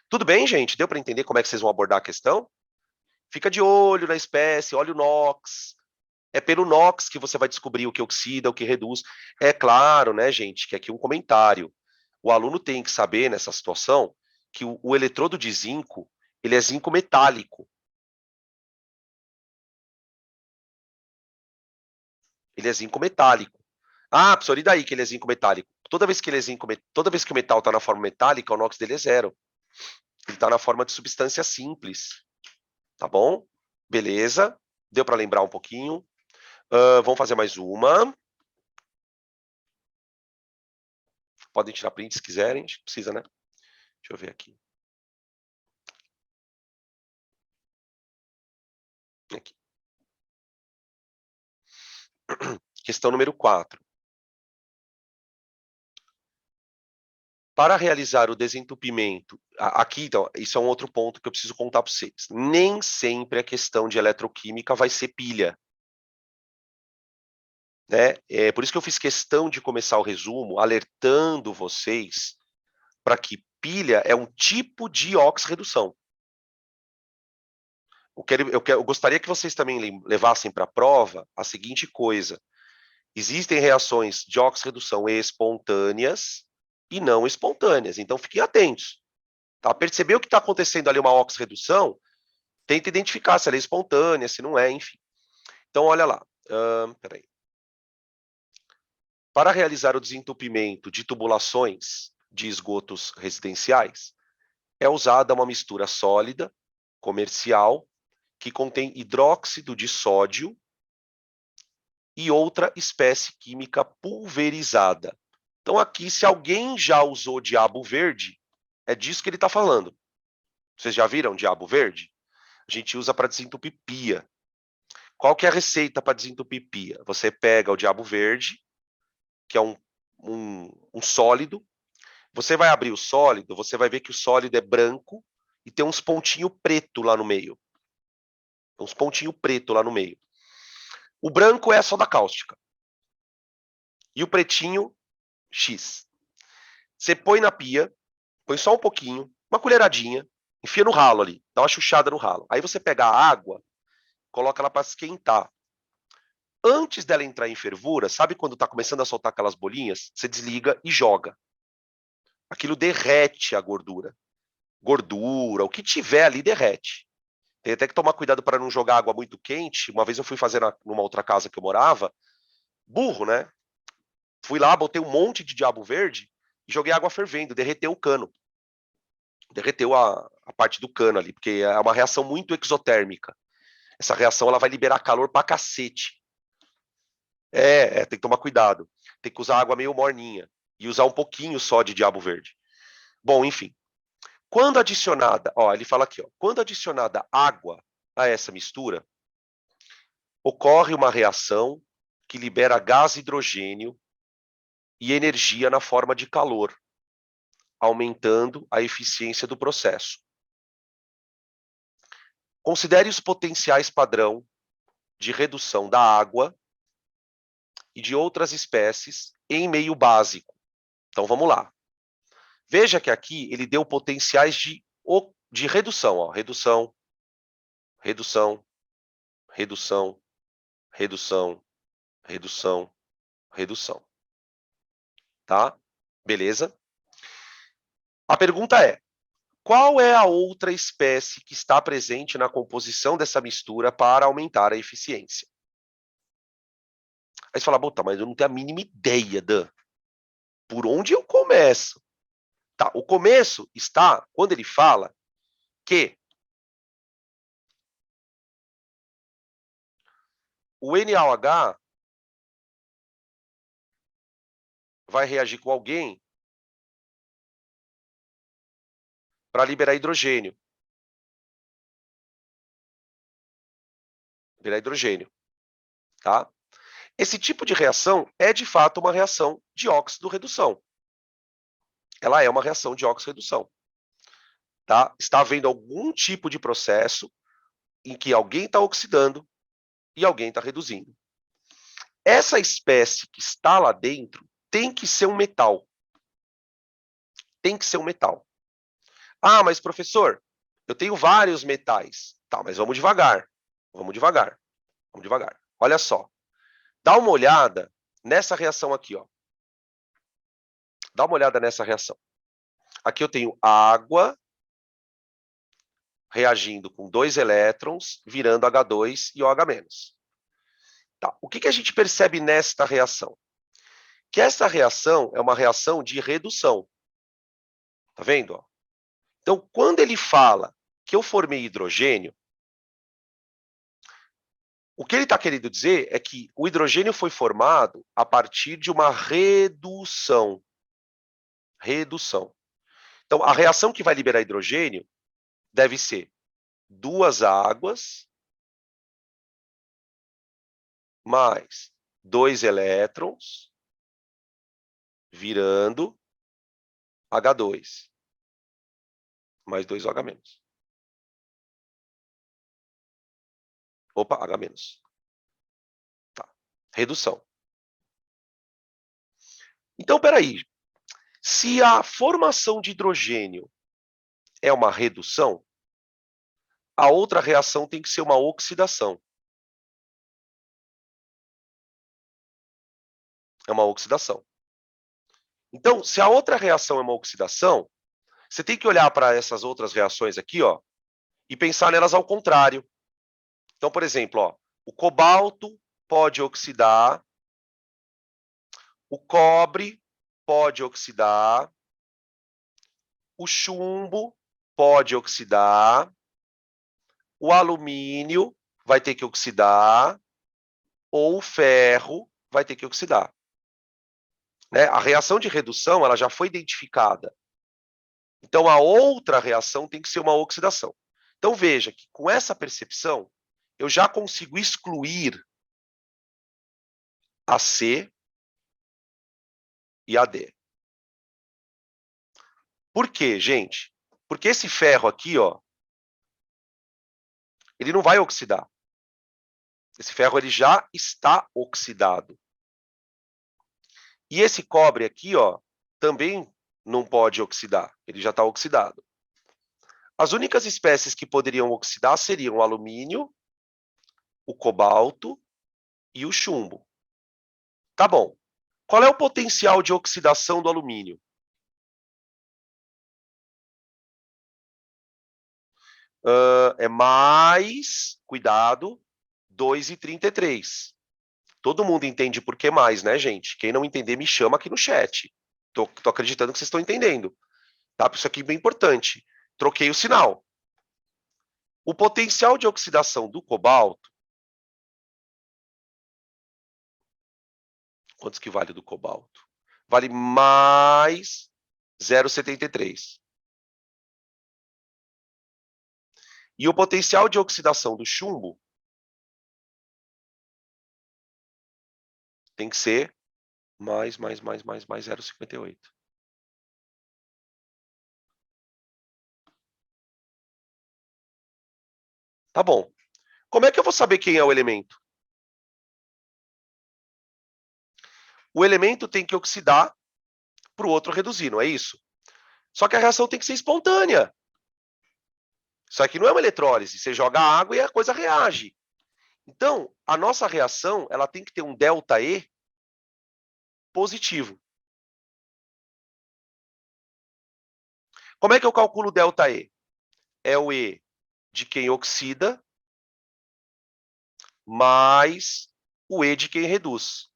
S1: Tudo bem, gente? Deu para entender como é que vocês vão abordar a questão? Fica de olho na espécie, olha o NOx. É pelo NOx que você vai descobrir o que oxida, o que reduz. É claro, né, gente, que aqui um comentário. O aluno tem que saber, nessa situação, que o eletrodo de zinco, ele é zinco metálico. Ele é zinco metálico. Ah, professor, e daí que ele é zinco metálico? Toda vez que o metal está na forma metálica, o NOx dele é 0. Ele está na forma de substância simples. Tá bom? Beleza. Deu para lembrar um pouquinho. Vamos fazer mais uma. Podem tirar print se quiserem. Acho que precisa, né? Deixa eu ver aqui. Aqui. Questão número 4. Para realizar o desentupimento, aqui, então, isso é um outro ponto que eu preciso contar para vocês. Nem sempre a questão de eletroquímica vai ser pilha. Né? É por isso que eu fiz questão de começar o resumo alertando vocês para que pilha é um tipo de oxirredução. Eu gostaria que vocês também levassem para a prova a seguinte coisa. Existem reações de oxirredução espontâneas e não espontâneas. Então, fiquem atentos. Tá? Percebeu que está acontecendo ali uma oxirredução? Tenta identificar se ela é espontânea, se não é, enfim. Então, olha lá. Peraí. Para realizar o desentupimento de tubulações de esgotos residenciais, é usada uma mistura sólida, comercial, que contém hidróxido de sódio e outra espécie química pulverizada. Então, aqui, se alguém já usou diabo verde, é disso que ele está falando. Vocês já viram diabo verde? A gente usa para desentupir pia. Qual que é a receita para desentupir pia? Você pega o diabo verde, que é um sólido. Você vai abrir o sólido, você vai ver que o sólido é branco e tem uns pontinhos preto lá no meio. Uns pontinhos preto lá no meio. O branco é a soda cáustica. E o pretinho, X. Você põe na pia, põe só um pouquinho, uma colheradinha, enfia no ralo ali, dá uma chuchada no ralo. Aí você pega a água, coloca ela para esquentar. Antes dela entrar em fervura, sabe quando está começando a soltar aquelas bolinhas? Você desliga e joga. Aquilo derrete a gordura. Gordura, o que tiver ali derrete. Tem até que tomar cuidado para não jogar água muito quente. Uma vez eu fui fazer numa outra casa que eu morava, burro, né? Fui lá, botei um monte de diabo verde e joguei água fervendo, derreteu o cano. Derreteu a parte do cano ali, porque é uma reação muito exotérmica. Essa reação ela vai liberar calor pra cacete. Tem que tomar cuidado. Tem que usar água meio morninha e usar um pouquinho só de diabo verde. Bom, enfim. Quando adicionada, ó, ele fala aqui, ó, quando adicionada água a essa mistura, ocorre uma reação que libera gás hidrogênio e energia na forma de calor, aumentando a eficiência do processo. Considere os potenciais padrão de redução da água e de outras espécies em meio básico. Então, vamos lá. Veja que aqui ele deu potenciais de redução. Ó. Redução, redução, redução, redução, redução, redução. Tá? Beleza? A pergunta é, qual é a outra espécie que está presente na composição dessa mistura para aumentar a eficiência? Aí você fala, tá, mas eu não tenho a mínima ideia, Dan. Por onde eu começo? Tá, o começo está quando ele fala que o NaOH vai reagir com alguém para liberar hidrogênio. Liberar hidrogênio, tá? Esse tipo de reação é, de fato, uma reação de óxido-redução. Ela é uma reação de óxido-redução. Tá? Está havendo algum tipo de processo em que alguém está oxidando e alguém está reduzindo. Essa espécie que está lá dentro tem que ser um metal. Tem que ser um metal. Ah, mas professor, eu tenho vários metais. Tá, mas vamos devagar. Vamos devagar. Vamos devagar. Olha só. Dá uma olhada nessa reação aqui, ó. Dá uma olhada nessa reação. Aqui eu tenho água reagindo com 2 elétrons, virando H2 e OH-. Tá. O que a gente percebe nesta reação? Que essa reação é uma reação de redução. Tá vendo? Ó? Então, quando ele fala que eu formei hidrogênio, o que ele está querendo dizer é que o hidrogênio foi formado a partir de uma redução. Redução. Então, a reação que vai liberar hidrogênio deve ser 2 águas mais 2 elétrons virando H2 mais 2 OH-. Opa, H-. Tá. Redução. Então, peraí. Se a formação de hidrogênio é uma redução, a outra reação tem que ser uma oxidação. É uma oxidação. Então, se a outra reação é uma oxidação, você tem que olhar para essas outras reações aqui, ó, e pensar nelas ao contrário. Então, por exemplo, ó, o cobalto pode oxidar, o cobre pode oxidar, o chumbo pode oxidar, o alumínio vai ter que oxidar, ou o ferro vai ter que oxidar. Né? A reação de redução ela já foi identificada. Então, a outra reação tem que ser uma oxidação. Então, veja que com essa percepção, eu já consigo excluir a C e a D. Por quê, gente? Porque esse ferro aqui, ó, ele não vai oxidar. Esse ferro ele já está oxidado. E esse cobre aqui, ó, também não pode oxidar. Ele já está oxidado. As únicas espécies que poderiam oxidar seriam o alumínio, o cobalto e o chumbo. Tá bom. Qual é o potencial de oxidação do alumínio? É mais, cuidado, 2,33. Todo mundo entende por que mais, né, gente? Quem não entender, me chama aqui no chat. Tô acreditando que vocês estão entendendo. Tá? Isso aqui é bem importante. Troquei o sinal. O potencial de oxidação do cobalto Quantos que vale o do cobalto? Vale mais 0,73. E o potencial de oxidação do chumbo tem que ser mais 0,58. Tá bom. Como é que eu vou saber quem é o elemento? O elemento tem que oxidar para o outro reduzir, não é isso? Só que a reação tem que ser espontânea. Isso aqui não é uma eletrólise. Você joga água e a coisa reage. Então, a nossa reação ela tem que ter um ΔE positivo. Como é que eu calculo o ΔE? É o E de quem oxida mais o E de quem reduz.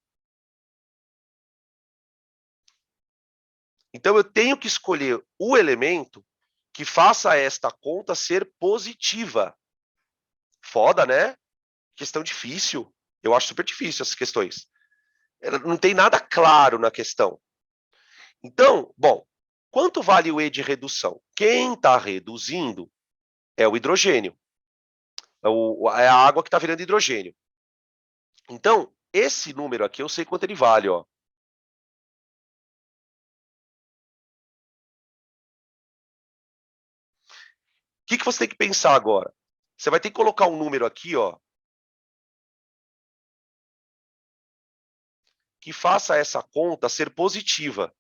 S1: Então, eu tenho que escolher o elemento que faça esta conta ser positiva. Foda, né? Questão difícil. Eu acho super difícil essas questões. Não tem nada claro na questão. Então, bom, quanto vale o E de redução? Quem está reduzindo é o hidrogênio. É a água que está virando hidrogênio. Então, esse número aqui eu sei quanto ele vale, ó. O que você tem que pensar agora? Você vai ter que colocar um número aqui, ó, que faça essa conta ser positiva.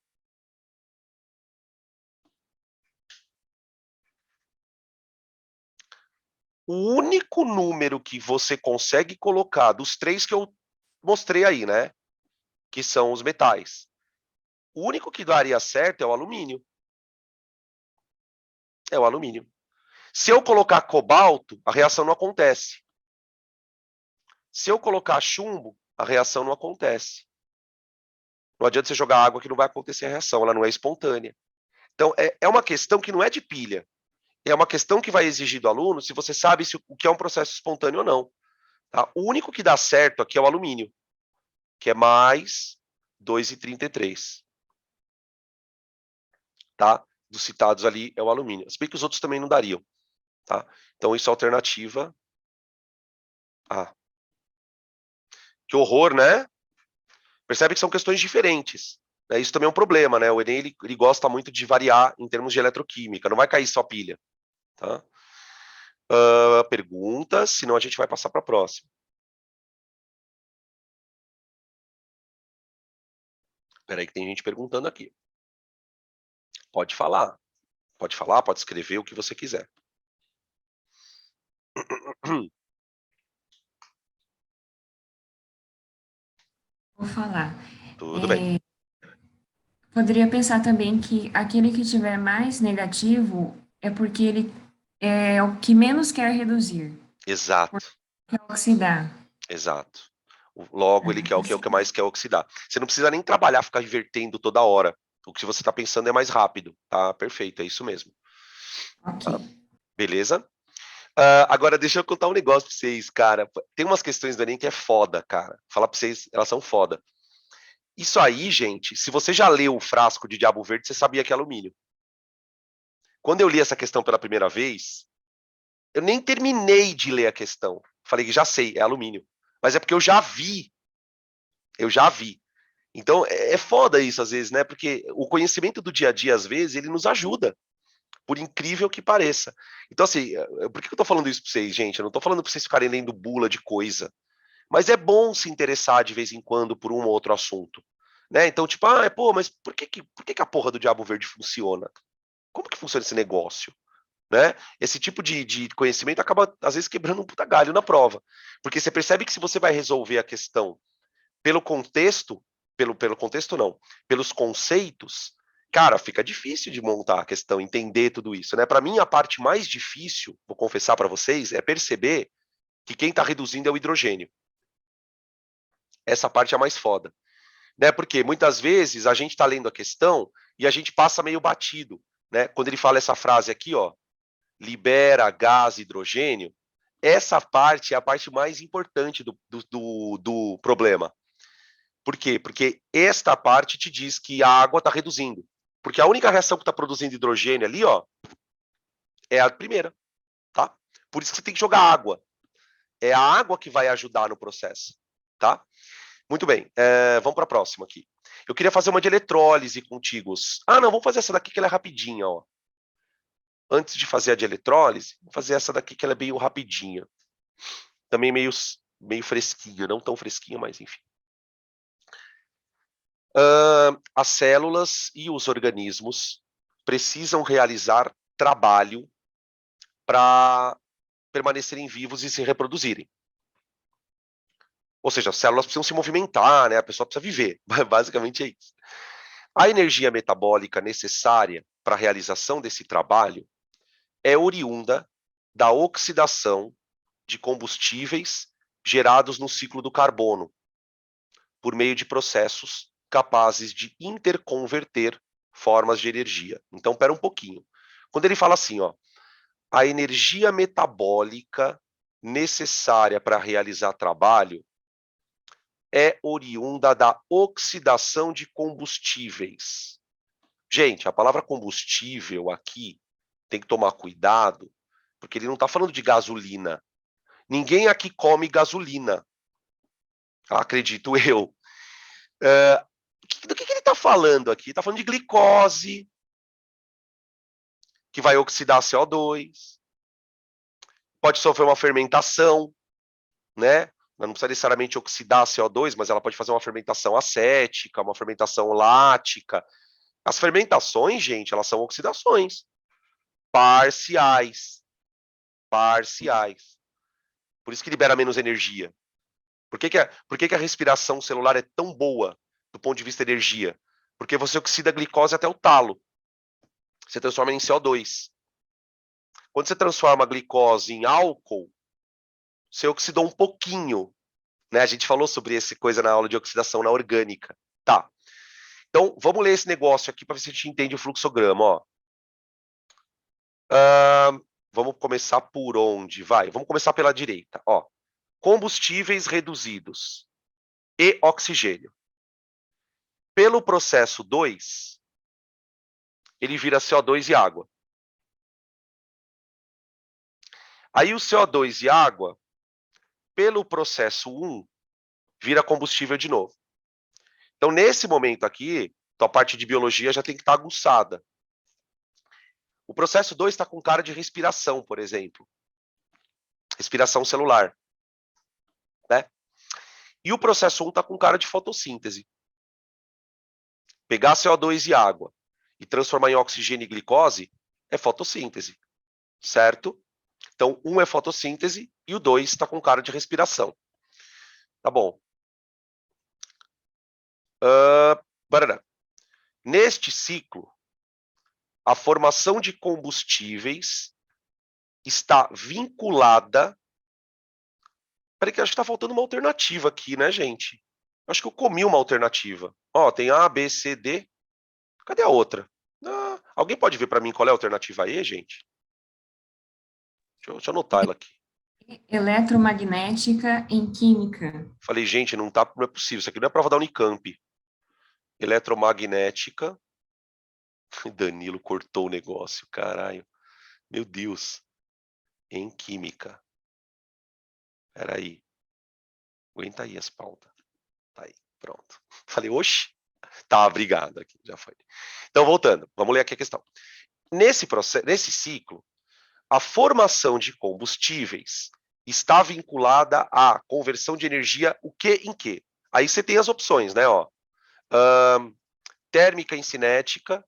S1: O único número que você consegue colocar dos três que eu mostrei aí, né? Que são os metais. O único que daria certo é o alumínio. É o alumínio. Se eu colocar cobalto, a reação não acontece. Se eu colocar chumbo, a reação não acontece. Não adianta você jogar água que não vai acontecer a reação, ela não é espontânea. Então, é uma questão que não é de pilha. É uma questão que vai exigir do aluno se você sabe se o que é um processo espontâneo ou não. Tá? O único que dá certo aqui é o alumínio, que é mais 2,33. Tá? Dos citados ali é o alumínio. Se bem que os outros também não dariam. Tá? Então, isso é alternativa A. Que horror, né? Percebe que são questões diferentes. Né? Isso também é um problema, né? O Enem ele gosta muito de variar em termos de eletroquímica, não vai cair só pilha. Tá? Perguntas, senão a gente vai passar para a próxima. Espera aí que tem gente perguntando aqui. Pode falar. Pode falar, pode escrever o que você quiser.
S2: Vou falar.
S1: Tudo bem.
S2: Poderia pensar também que aquele que tiver mais negativo é porque ele é o que menos quer reduzir,
S1: Exato,
S2: quer oxidar.
S1: exato. Logo, ele quer o que mais quer oxidar. Você não precisa nem trabalhar, ficar invertendo toda hora. O que você está pensando é mais rápido, tá? Perfeito, é isso mesmo.
S2: Ok.
S1: Tá? Beleza? Agora, deixa eu contar um negócio pra vocês, cara. Tem umas questões do Enem que é foda, cara. Falar pra vocês, elas são foda. Isso aí, gente, se você já leu o frasco de Diabo Verde, você sabia que é alumínio. Quando eu li essa questão pela primeira vez, eu nem terminei de ler a questão. Falei que já sei, é alumínio. Mas é porque eu já vi. Eu já vi. Então, é foda isso às vezes, né? Porque o conhecimento do dia a dia, às vezes, ele nos ajuda, por incrível que pareça. Então, assim, por que eu tô falando isso pra vocês, gente? Eu não tô falando pra vocês ficarem lendo bula de coisa. Mas é bom se interessar de vez em quando por um ou outro assunto. Né? Então, tipo, pô, mas por que a porra do Diabo Verde funciona? Como que funciona esse negócio? Né? Esse tipo de conhecimento acaba, às vezes, quebrando um puta galho na prova. Porque você percebe que se você vai resolver a questão pelo contexto, pelo contexto não, pelos conceitos, cara, fica difícil de montar a questão, entender tudo isso, né? Para mim, a parte mais difícil, vou confessar para vocês, é perceber que quem está reduzindo é o hidrogênio. Essa parte é a mais foda, né? Porque muitas vezes a gente está lendo a questão e a gente passa meio batido, né? Quando ele fala essa frase aqui, ó, libera gás hidrogênio, essa parte é a parte mais importante do problema. Por quê? Porque esta parte te diz que a água está reduzindo. Porque a única reação que está produzindo hidrogênio ali, ó, é a primeira, tá? Por isso que você tem que jogar água. É a água que vai ajudar no processo, tá? Muito bem, vamos para a próxima aqui. Eu queria fazer uma de eletrólise contigo. Ah, não, vamos fazer essa daqui que ela é rapidinha, ó. Antes de fazer a de eletrólise, vou fazer essa daqui que ela é bem rapidinha. Também meio fresquinha, não tão fresquinha, mas enfim. As células e os organismos precisam realizar trabalho para permanecerem vivos e se reproduzirem. Ou seja, as células precisam se movimentar, né? A pessoa precisa viver. Basicamente é isso. A energia metabólica necessária para a realização desse trabalho é oriunda da oxidação de combustíveis gerados no ciclo do carbono, por meio de processos capazes de interconverter formas de energia. Então, espera um pouquinho. Quando ele fala assim, ó, a energia metabólica necessária para realizar trabalho é oriunda da oxidação de combustíveis. Gente, a palavra combustível aqui tem que tomar cuidado, porque ele não está falando de gasolina. Ninguém aqui come gasolina, acredito eu. Do que ele está falando aqui? Está falando de glicose, que vai oxidar CO2, pode sofrer uma fermentação, né? Não precisa necessariamente oxidar CO2, mas ela pode fazer uma fermentação acética, uma fermentação lática. As fermentações, gente, elas são oxidações parciais. Parciais. Por isso que libera menos energia. Por que a respiração celular é tão boa do ponto de vista de energia? Porque você oxida a glicose até o talo. Você transforma em CO2. Quando você transforma a glicose em álcool, você oxidou um pouquinho. Né? A gente falou sobre essa coisa na aula de oxidação na orgânica. Tá. Então, vamos ler esse negócio aqui para ver se a gente entende o fluxograma. Ó. Vamos começar por onde? Vai. Vamos começar pela direita. Ó. Combustíveis reduzidos e oxigênio. Pelo processo 2, ele vira CO2 e água. Aí o CO2 e água, pelo processo 1, vira combustível de novo. Então, nesse momento aqui, a parte de biologia já tem que estar aguçada. O processo 2 está com cara de respiração, por exemplo. Respiração celular. Né? E o processo 1 está com cara de fotossíntese. Pegar CO2 e água e transformar em oxigênio e glicose é fotossíntese. Certo? Então, 1 é fotossíntese e o 2 está com cara de respiração. Tá bom. Neste ciclo, a formação de combustíveis está vinculada... Peraí que acho que está faltando uma alternativa aqui, né, gente? Acho que eu comi uma alternativa. Ó, tem A, B, C, D. Cadê a outra? Alguém pode ver para mim qual é a alternativa aí, gente? Deixa eu anotar ela aqui.
S2: Eletromagnética em química.
S1: Falei, gente, não é possível. Isso aqui não é prova da Unicamp. Eletromagnética. Danilo cortou o negócio, caralho. Meu Deus. Em química. Peraí. Aguenta aí as pautas. Tá aí, pronto. Falei, oxe. Tá, obrigado. Aqui, já foi. Então, voltando. Vamos ler aqui a questão. Nesse ciclo, a formação de combustíveis está vinculada à conversão de energia o que em que? Aí você tem as opções, né? Ó. Térmica em cinética,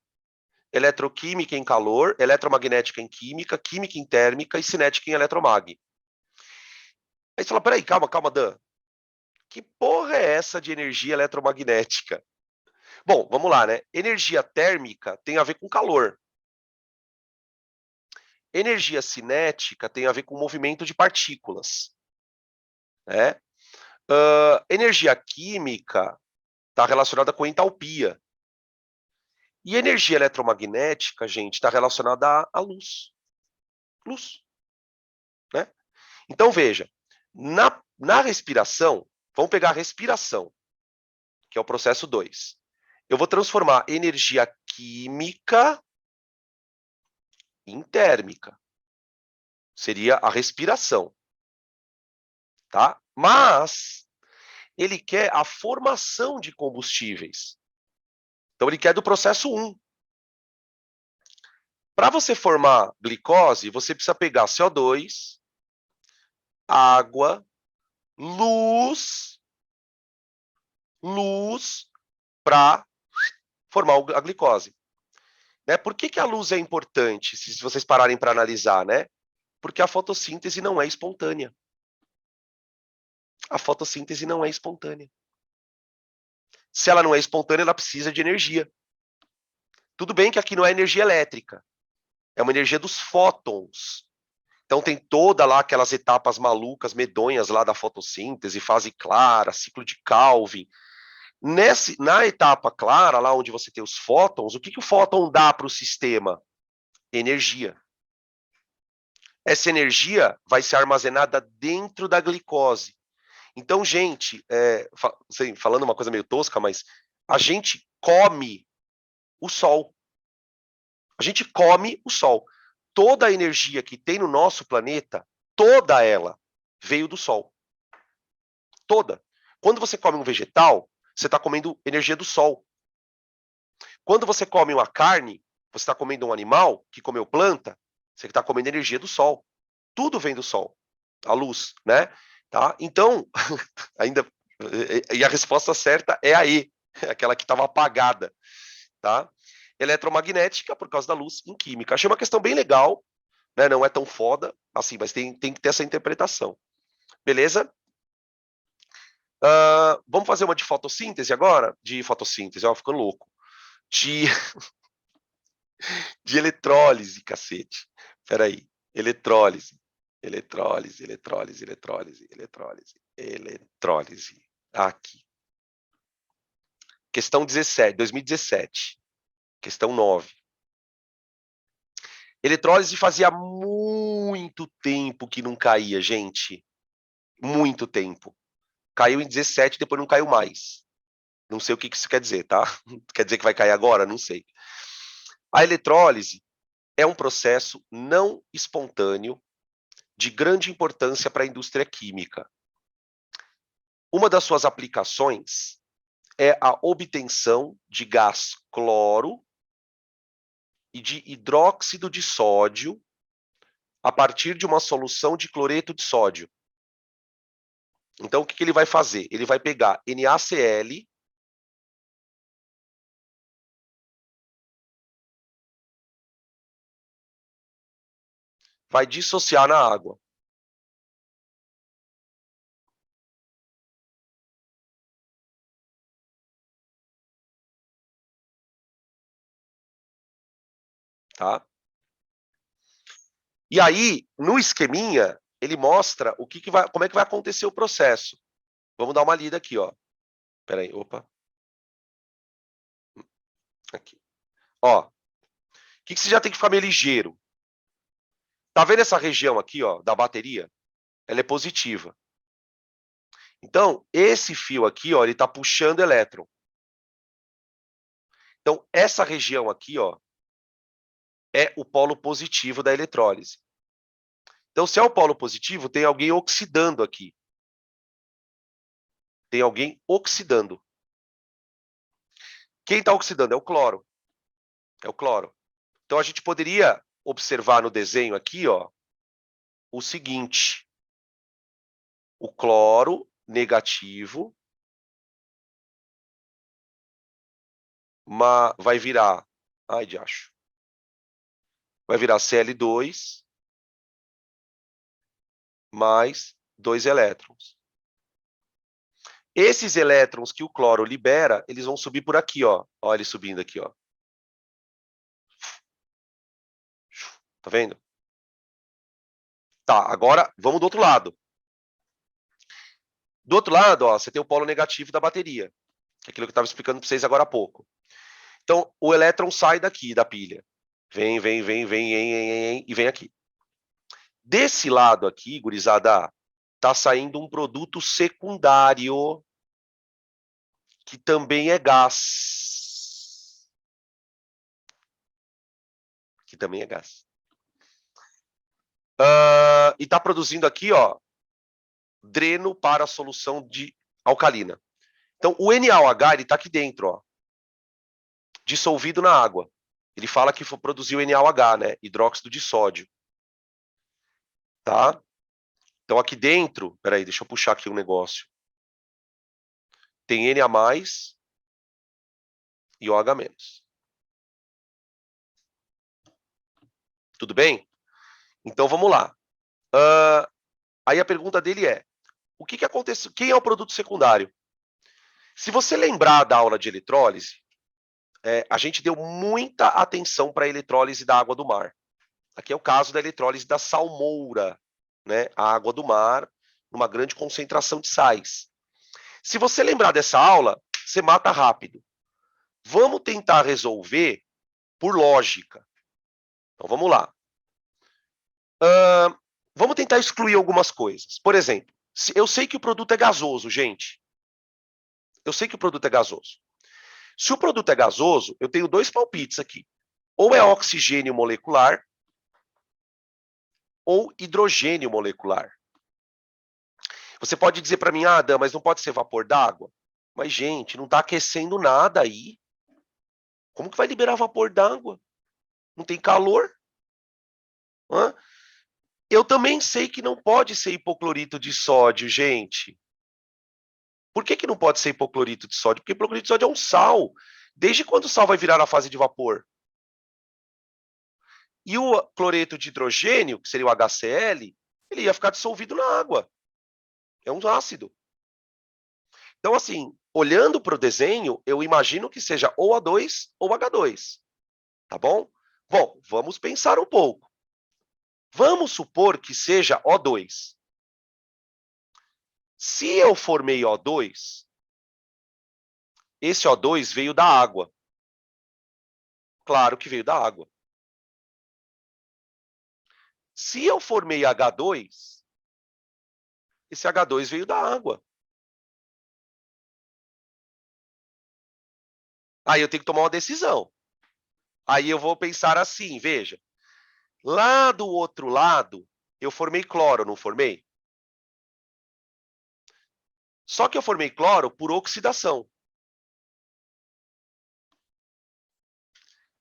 S1: eletroquímica em calor, eletromagnética em química, química em térmica e cinética em eletromag. Aí você fala, peraí, calma, Dan. Que porra é essa de energia eletromagnética? Bom, vamos lá, né? Energia térmica tem a ver com calor. Energia cinética tem a ver com movimento de partículas. Né? Energia química está relacionada com entalpia. E energia eletromagnética, gente, está relacionada à luz. Luz. Né? Então, veja, na respiração, vamos pegar a respiração. que é o processo 2. Eu vou transformar energia química em térmica. Seria a respiração, tá? Mas ele quer a formação de combustíveis. Então, ele quer do processo 1. Para você formar glicose, você precisa pegar CO2, água, luz para formar a glicose. Né? Por que a luz é importante, se vocês pararem para analisar, né? Porque a fotossíntese não é espontânea. A fotossíntese não é espontânea. Se ela não é espontânea, ela precisa de energia. Tudo bem que aqui não é energia elétrica, é uma energia dos fótons. Então tem toda lá aquelas etapas malucas, medonhas lá da fotossíntese, fase clara, ciclo de Calvin. Na etapa clara, lá onde você tem os fótons, o que o fóton dá para o sistema? Energia. Essa energia vai ser armazenada dentro da glicose. Então, gente, falando uma coisa meio tosca, mas a gente come o sol. A gente come o sol. Toda a energia que tem no nosso planeta, toda ela, veio do sol. Toda. Quando você come um vegetal, você está comendo energia do sol. Quando você come uma carne, você está comendo um animal que comeu planta, você está comendo energia do sol. Tudo vem do sol. A luz, né? Tá? Então, ainda... E a resposta certa é a E, aquela que estava apagada. Tá? Eletromagnética, por causa da luz, em química. Achei uma questão bem legal, né? Não é tão foda, assim, mas tem que ter essa interpretação. Beleza? Vamos fazer uma de fotossíntese agora? De fotossíntese, ó, ficando louco. De eletrólise, cacete. Peraí. Eletrólise. Eletrólise, eletrólise, eletrólise, eletrólise, eletrólise. Aqui. Questão 17, 2017. Questão 9. Eletrólise fazia muito tempo que não caía, gente. Muito tempo. Caiu em 17, depois não caiu mais. Não sei o que isso quer dizer, tá? Quer dizer que vai cair agora? Não sei. A eletrólise é um processo não espontâneo de grande importância para a indústria química. Uma das suas aplicações é a obtenção de gás cloro e de hidróxido de sódio a partir de uma solução de cloreto de sódio. Então, o que ele vai fazer? Ele vai pegar NaCl, vai dissociar na água. Tá? E aí, no esqueminha, ele mostra como é que vai acontecer o processo. Vamos dar uma lida aqui, ó. Espera aí, opa. Aqui. Ó, o que você já tem que ficar meio ligeiro? Tá vendo essa região aqui, ó, da bateria? Ela é positiva. Então, esse fio aqui, ó, ele tá puxando elétron. Então, essa região aqui, ó, é o polo positivo da eletrólise. Então, se é o polo positivo, tem alguém oxidando aqui. Tem alguém oxidando. Quem está oxidando? É o cloro. É o cloro. Então, a gente poderia observar no desenho aqui, ó, o seguinte. O cloro negativo vai virar... Ai, de acho. Vai virar Cl2 mais 2 elétrons. Esses elétrons que o cloro libera, eles vão subir por aqui, ó. Ó, ele subindo aqui, ó. Tá vendo? Tá, agora vamos do outro lado. Do outro lado, ó, você tem o polo negativo da bateria. Que é aquilo que eu estava explicando para vocês agora há pouco. Então, o elétron sai daqui, da pilha. Vem, e vem aqui. Desse lado aqui, gurizada, tá saindo um produto secundário, que também é gás. Que também é gás. E está produzindo aqui, ó, dreno para a solução de alcalina. Então, o NaOH, ele está aqui dentro, ó, dissolvido na água. Ele fala que produziu NaOH, né? Hidróxido de sódio. Tá? Então, aqui dentro, peraí, deixa eu puxar aqui um negócio. Tem Na+, e OH-. Tudo bem? Então, vamos lá. Aí a pergunta dele é, o que acontece? Quem é o produto secundário? Se você lembrar da aula de eletrólise, a gente deu muita atenção para a eletrólise da água do mar. Aqui é o caso da eletrólise da salmoura, né? A água do mar, numa grande concentração de sais. Se você lembrar dessa aula, você mata rápido. Vamos tentar resolver por lógica. Então, vamos lá. Vamos tentar excluir algumas coisas. Por exemplo, eu sei que o produto é gasoso, gente. Eu sei que o produto é gasoso. Se o produto é gasoso, eu tenho dois palpites aqui. Ou é oxigênio molecular, ou hidrogênio molecular. Você pode dizer para mim, Dan, mas não pode ser vapor d'água? Mas, gente, não está aquecendo nada aí. Como que vai liberar vapor d'água? Não tem calor? Eu também sei que não pode ser hipoclorito de sódio, gente. Por que não pode ser hipoclorito de sódio? Porque hipoclorito de sódio é um sal. Desde quando o sal vai virar na fase de vapor? E o cloreto de hidrogênio, que seria o HCl, ele ia ficar dissolvido na água. É um ácido. Então, assim, olhando para o desenho, eu imagino que seja ou O2 ou H2. Tá bom? Bom, vamos pensar um pouco. Vamos supor que seja O2. Se eu formei O2, esse O2 veio da água. Claro que veio da água. Se eu formei H2, esse H2 veio da água. Aí eu tenho que tomar uma decisão. Aí eu vou pensar assim, veja. Lá do outro lado, eu formei cloro, não formei? Só que eu formei cloro por oxidação.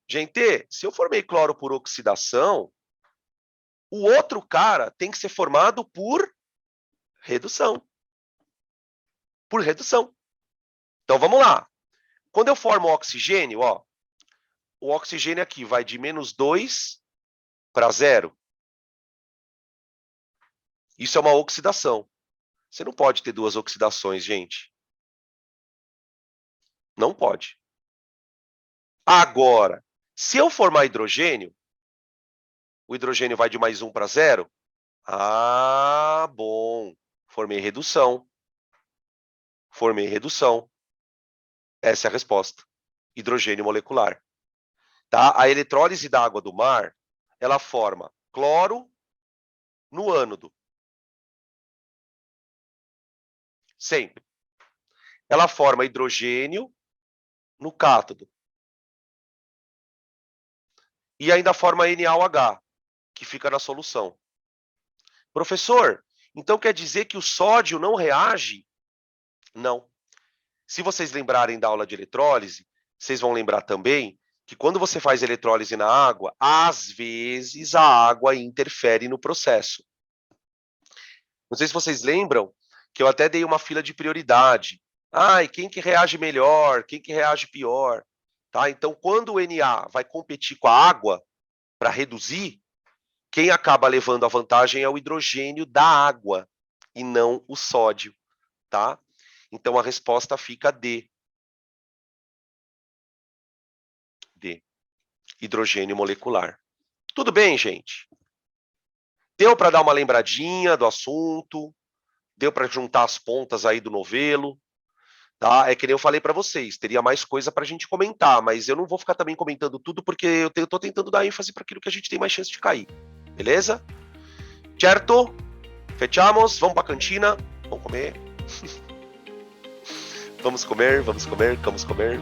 S1: Gente, se eu formei cloro por oxidação, o outro cara tem que ser formado por redução. Por redução. Então, vamos lá. Quando eu formo oxigênio, ó, o oxigênio aqui vai de -2 para 0. Isso é uma oxidação. Você não pode ter duas oxidações, gente. Não pode. Agora, se eu formar hidrogênio, o hidrogênio vai de +1 para 0? Bom. Formei redução. Formei redução. Essa é a resposta. Hidrogênio molecular. Tá? A eletrólise da água do mar, ela forma cloro no ânodo. Sempre. Ela forma hidrogênio no cátodo. E ainda forma NaOH, que fica na solução. Professor, então quer dizer que o sódio não reage? Não. Se vocês lembrarem da aula de eletrólise, vocês vão lembrar também que quando você faz eletrólise na água, às vezes a água interfere no processo. Não sei se vocês lembram que eu até dei uma fila de prioridade. E quem que reage melhor? Quem que reage pior? Tá? Então, quando o Na vai competir com a água para reduzir, quem acaba levando a vantagem é o hidrogênio da água e não o sódio, tá? Então, a resposta fica D. D. Hidrogênio molecular. Tudo bem, gente? Deu para dar uma lembradinha do assunto? Deu para juntar as pontas aí do novelo? Tá? É que nem eu falei para vocês, teria mais coisa para a gente comentar, mas eu não vou ficar também comentando tudo, porque eu estou tentando dar ênfase para aquilo que a gente tem mais chance de cair. Beleza? Certo? Fechamos? Vamos para a cantina? Vamos comer? Vamos comer, vamos comer, vamos comer.